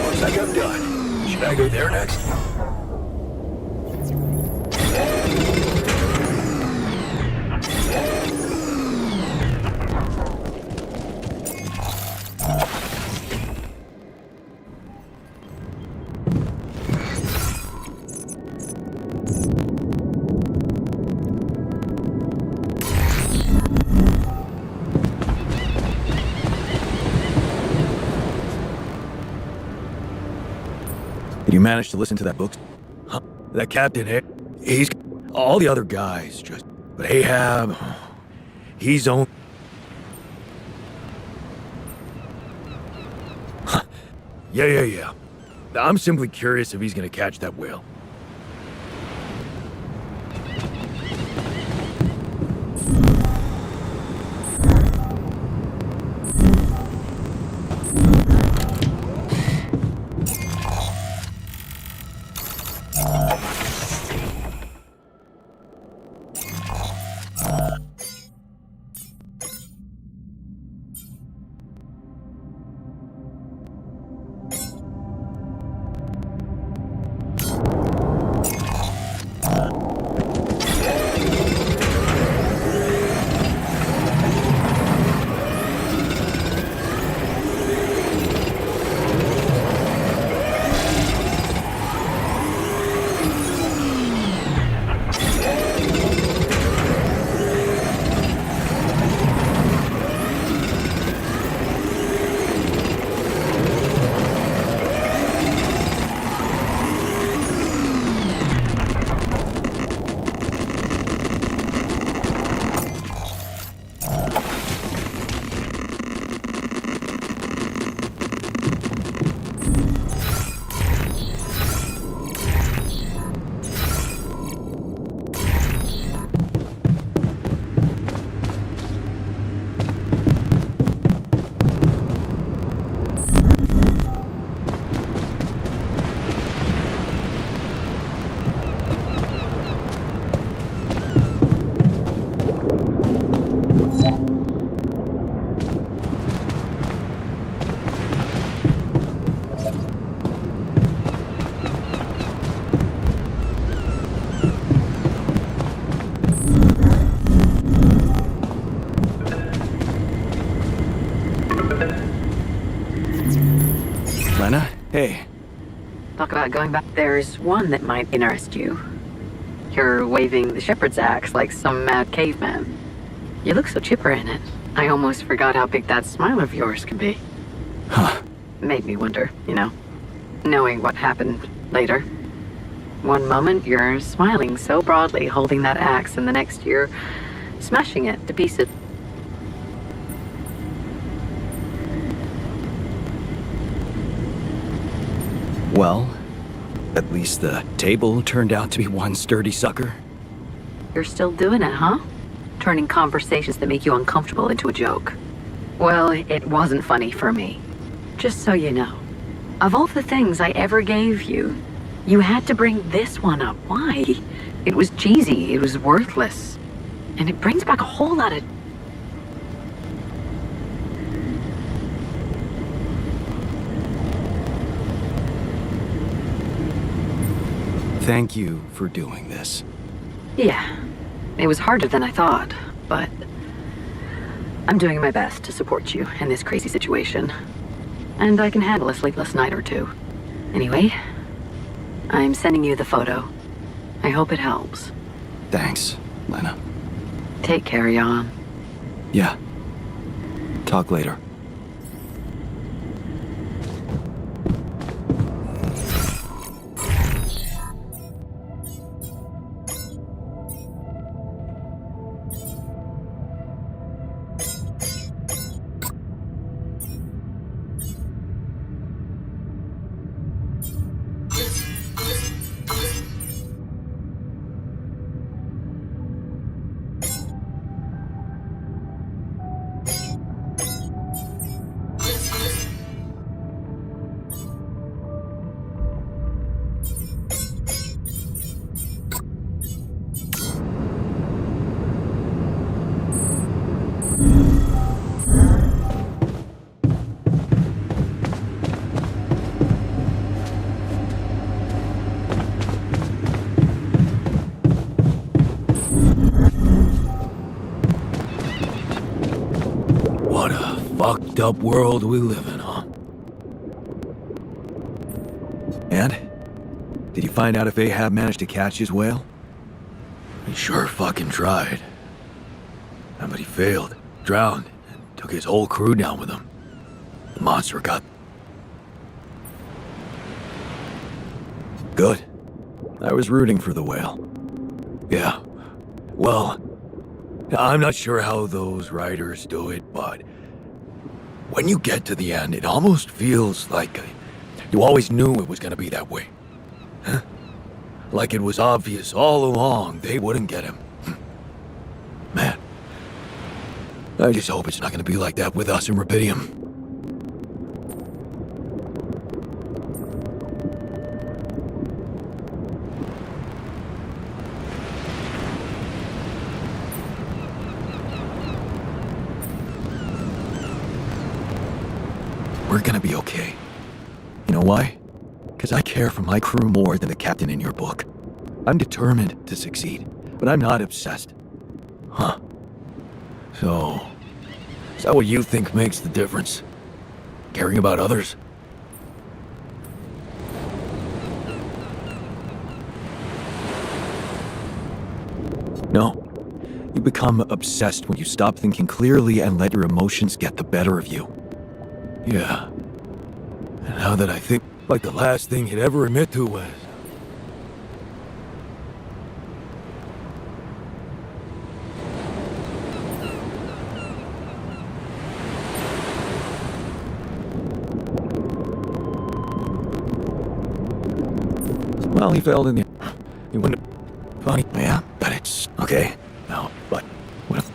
[SPEAKER 2] Looks like I'm done. Should I go there next?
[SPEAKER 1] Did you manage to listen to that book?
[SPEAKER 2] Huh? That Captain he's... All the other guys just... But Ahab... He's on... Huh. Yeah. I'm simply curious if he's gonna catch that whale.
[SPEAKER 5] going back. There's one that might interest you. You're waving the shepherd's axe like some mad caveman. You look so chipper in it. I almost forgot how big that smile of yours can be.
[SPEAKER 3] Huh.
[SPEAKER 5] Made me wonder, knowing what happened later. One moment you're smiling so broadly, holding that axe, and the next you're smashing it to pieces.
[SPEAKER 3] Well, at least the table turned out to be one sturdy sucker.
[SPEAKER 5] You're still doing it, huh? Turning conversations that make you uncomfortable into a joke. Well, it wasn't funny for me. Just so you know. Of all the things I ever gave you, you had to bring this one up. Why? It was cheesy, it was worthless. And it brings back a whole lot of...
[SPEAKER 3] Thank you for doing this.
[SPEAKER 5] Yeah, it was harder than I thought, but I'm doing my best to support you in this crazy situation. And I can handle a sleepless night or two. Anyway, I'm sending you the photo. I hope it helps.
[SPEAKER 3] Thanks, Lena.
[SPEAKER 5] Take care, Jan.
[SPEAKER 3] Yeah. Talk later.
[SPEAKER 2] What a fucked up world we live in, huh?
[SPEAKER 1] And? Did you find out if Ahab managed to catch his whale?
[SPEAKER 2] He sure fucking tried. But he failed, drowned, and took his whole crew down with him. The monster got...
[SPEAKER 1] Good. I was rooting for the whale.
[SPEAKER 2] Yeah. Well, I'm not sure how those writers do it, but when you get to the end, it almost feels like you always knew it was gonna be that way. Huh? Like it was obvious all along they wouldn't get him. Man, I just hope it's not gonna be like that with us in Rubidium.
[SPEAKER 1] We're gonna be okay. You know why? Because I care for my crew more than the captain in your book. I'm determined to succeed, but I'm not obsessed.
[SPEAKER 2] Huh. So, is that what you think makes the difference? Caring about others?
[SPEAKER 1] No. You become obsessed when you stop thinking clearly and let your emotions get the better of you.
[SPEAKER 2] Yeah. And now that I think, like the last thing he'd ever admit to was...
[SPEAKER 1] Well, he failed in the...
[SPEAKER 2] He wouldn't... Funny.
[SPEAKER 1] Yeah, but it's... Okay. No, but... What if...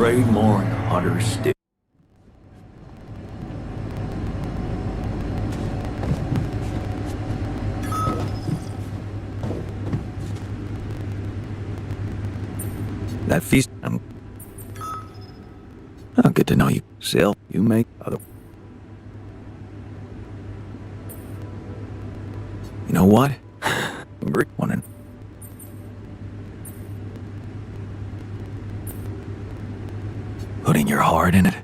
[SPEAKER 2] trade more and hotter still.
[SPEAKER 3] That feast. I'll get to know you. Still, you make other. You know what? One. Putting your heart in it.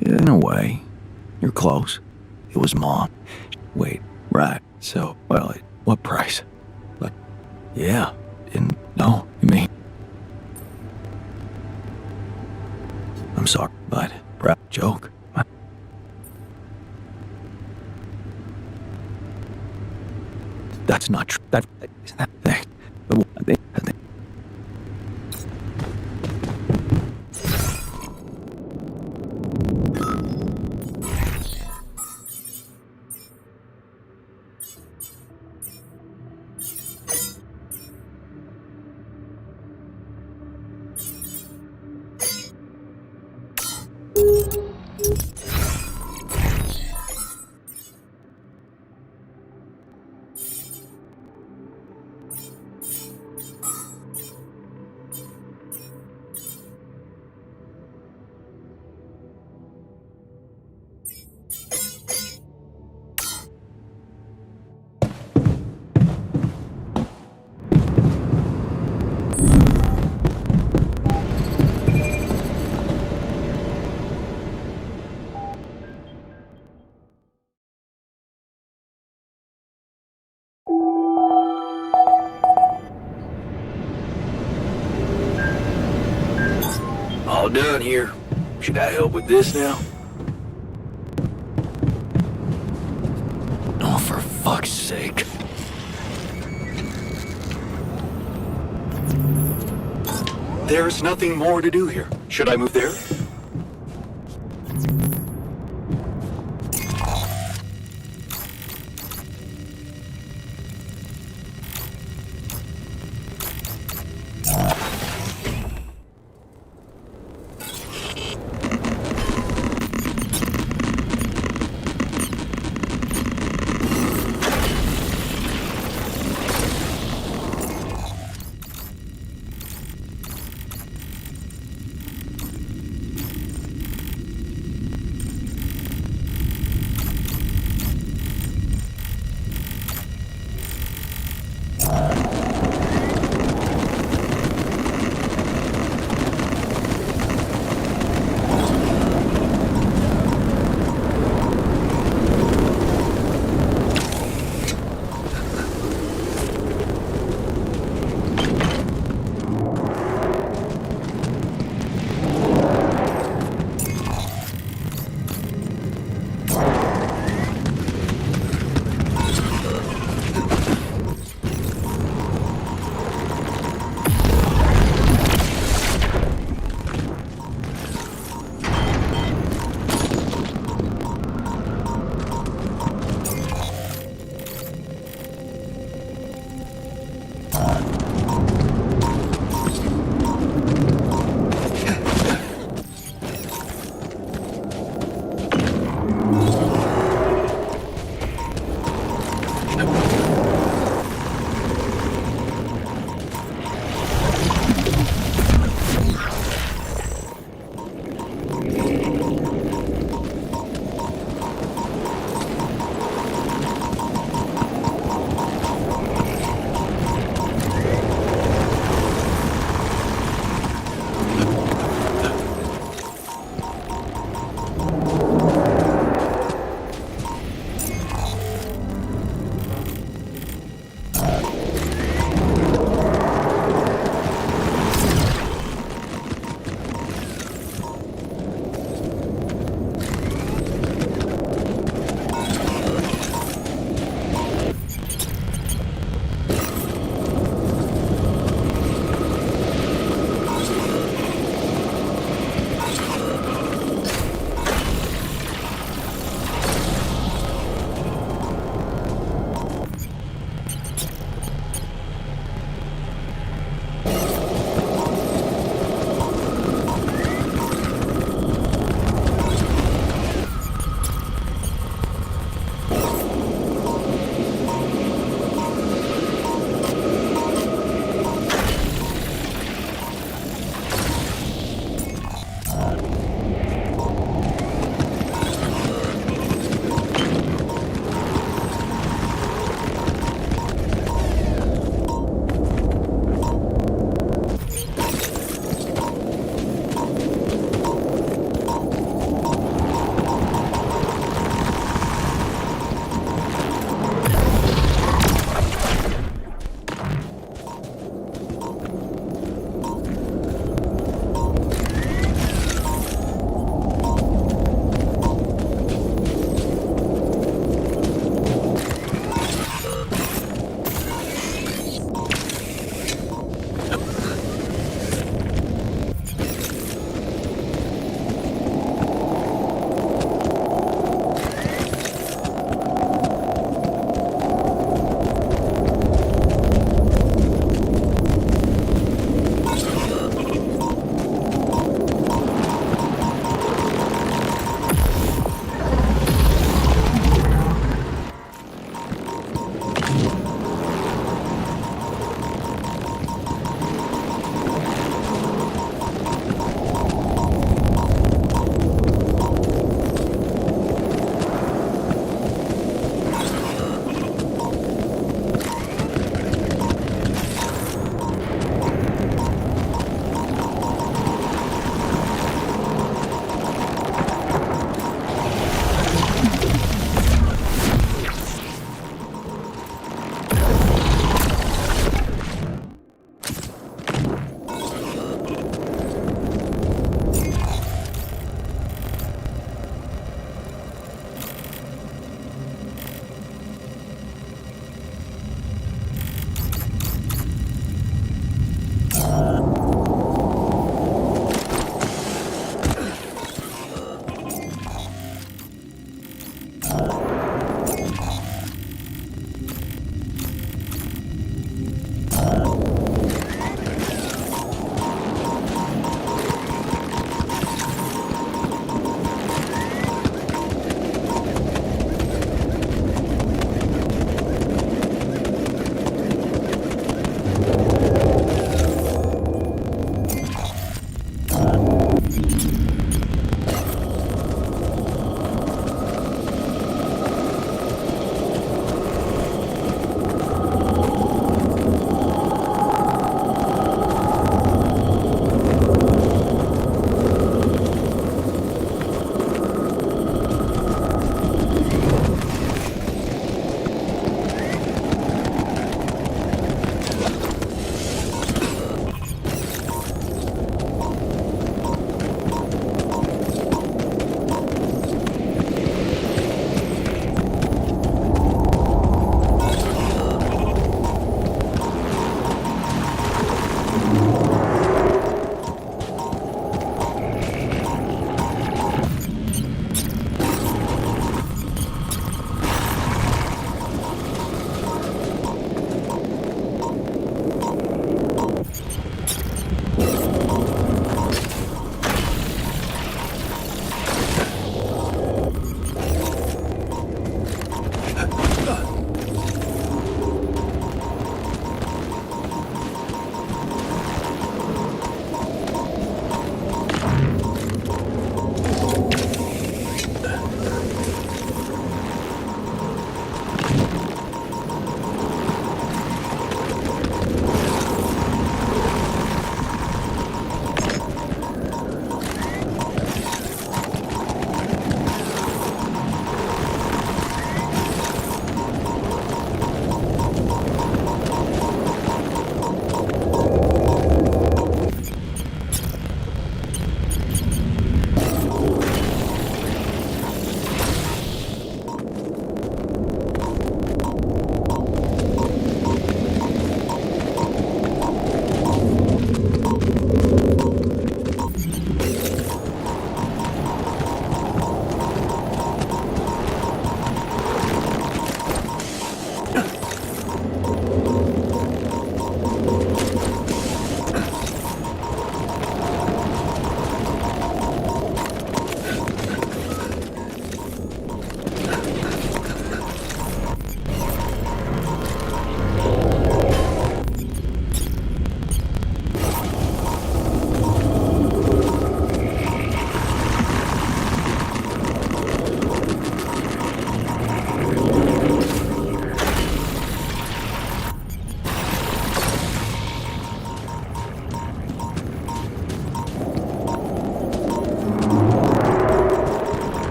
[SPEAKER 3] In a way, you're close. It was Mom. Wait, right. So, well, what price? But, yeah. Didn't know. You mean? I'm sorry, but joke. That's not true. That isn't that thing.
[SPEAKER 2] All done here. Should I help with this now?
[SPEAKER 3] Oh, for fuck's sake.
[SPEAKER 7] There's nothing more to do here. Should I move there?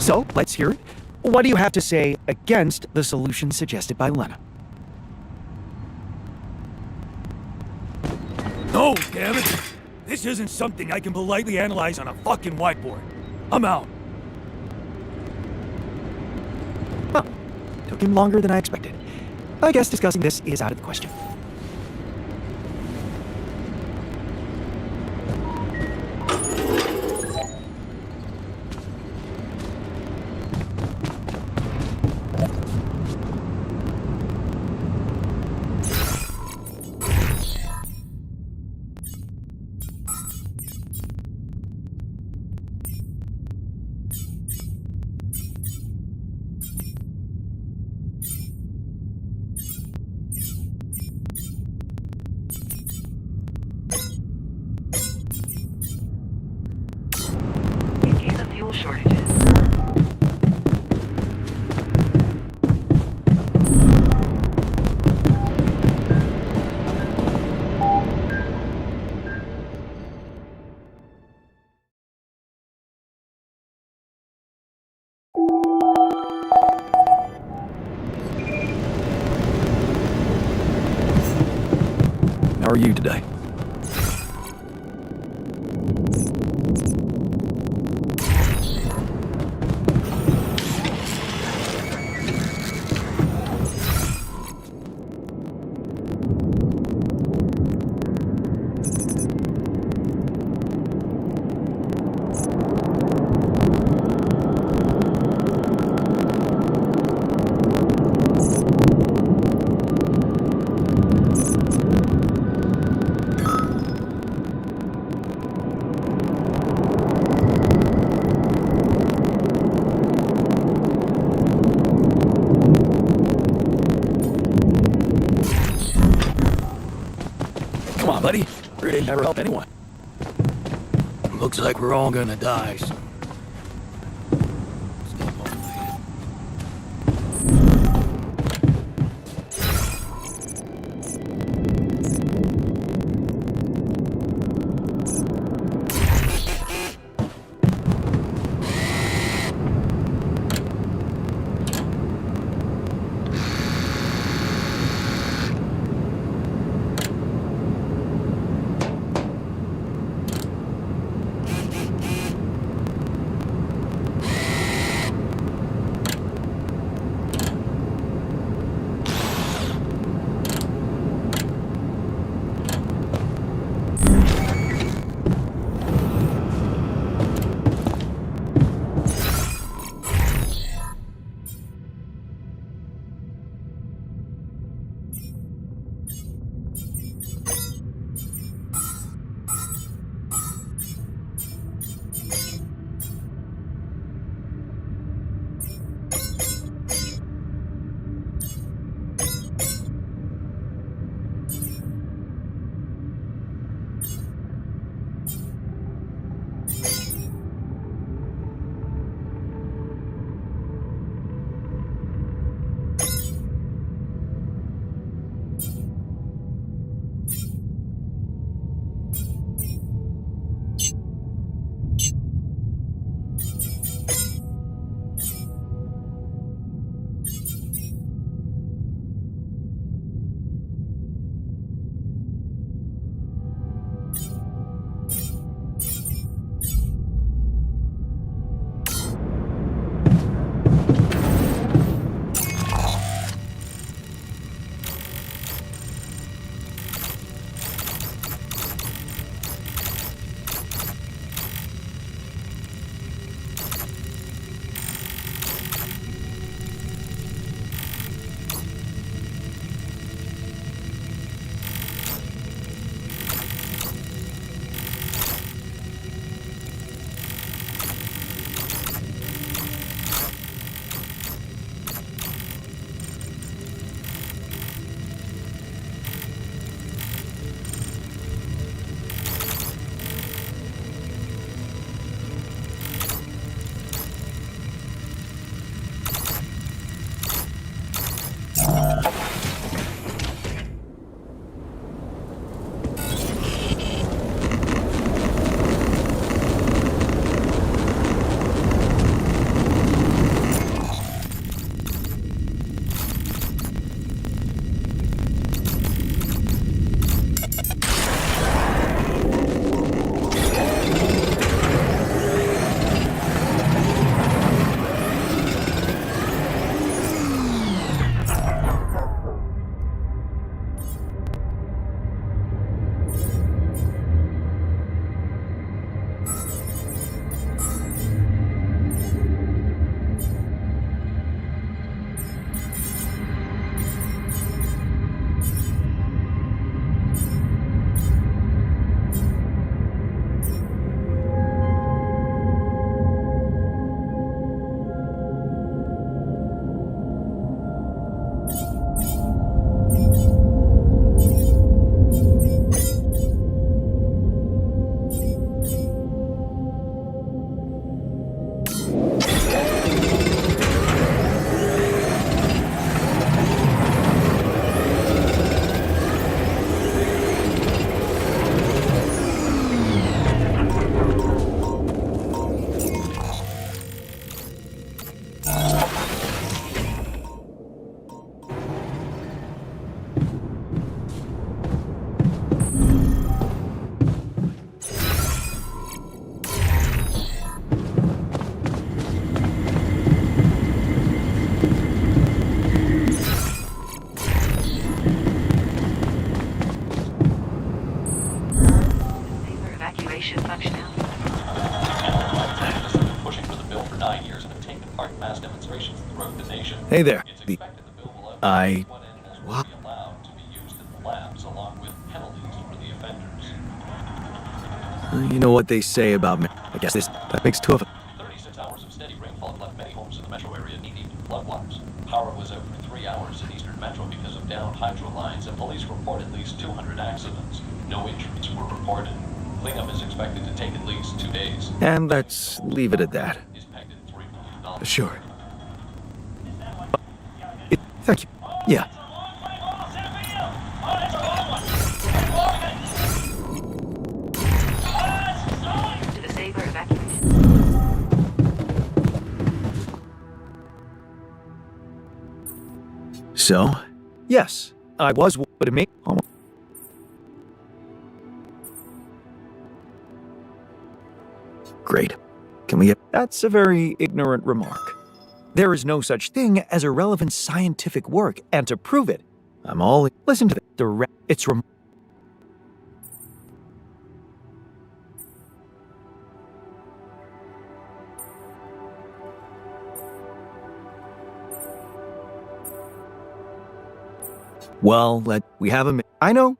[SPEAKER 8] So, let's hear it. What do you have to say against the solution suggested by Lena?
[SPEAKER 2] No, damn it! This isn't something I can politely analyze on a fucking whiteboard. I'm out.
[SPEAKER 8] Huh. Took him longer than I expected. I guess discussing this is out of the question.
[SPEAKER 11] fuel shortages.
[SPEAKER 10] How are you today? Come on, buddy. Really never help anyone.
[SPEAKER 2] Looks like we're all gonna die soon.
[SPEAKER 11] evacuation functionality.
[SPEAKER 6] Activists have been pushing for the bill for 9 years and have taken part in mass demonstrations throughout the nation.
[SPEAKER 1] Hey there.
[SPEAKER 6] It's expected the bill will
[SPEAKER 1] I-
[SPEAKER 6] outline what animals will be allowed to be used in the labs, along with penalties for the offenders.
[SPEAKER 1] You know what they say about me. I guess that makes two of them.
[SPEAKER 6] 36 hours of steady rainfall have left many homes in the metro area knee-deep in floodwaters. Power was out for 3 hours in eastern metro because of downed hydro lines, and police report at least 200 accidents. No injuries were reported. Cleanup is expected to take at least 2 days.
[SPEAKER 1] And let's leave it at that.
[SPEAKER 6] Is pegged at $3 million.
[SPEAKER 1] Sure. Thank you. Yeah.
[SPEAKER 11] To the saber evacuation.
[SPEAKER 1] So? Yes, I was, but it made almost. Great. Can we get. That's a very ignorant remark. There is no such thing as irrelevant scientific work, and to prove it, I'm all. Listen to it's Well, we have a. I know.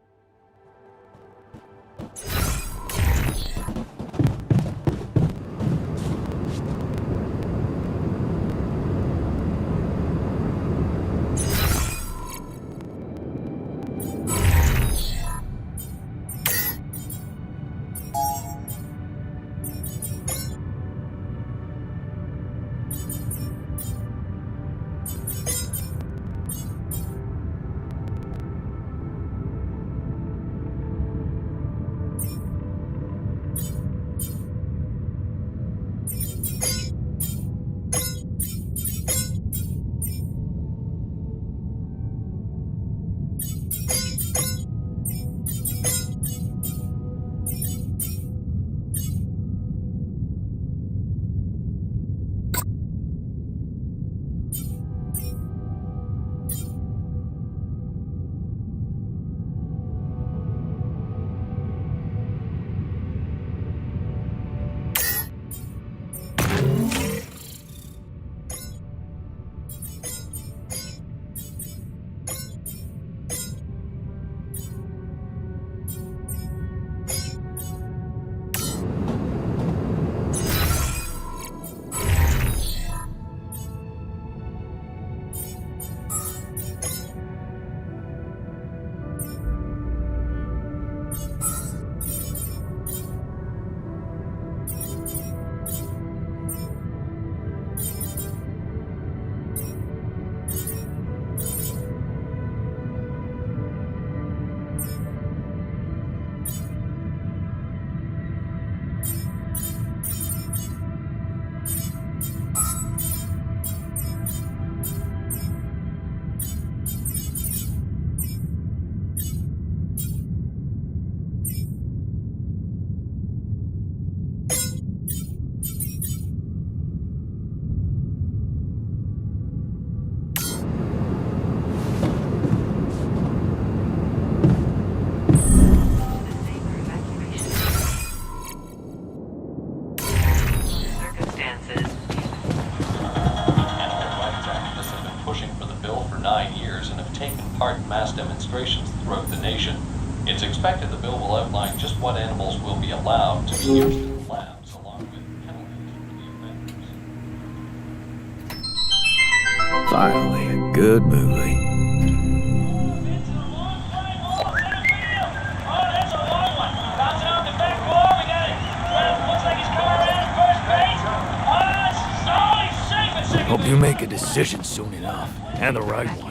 [SPEAKER 6] part in mass demonstrations throughout the nation. It's expected the bill will outline just what animals will be allowed to be used in labs, along with penalties for the offenders.
[SPEAKER 1] Finally, a good movie.
[SPEAKER 2] Hope you make a decision soon enough, and the right one.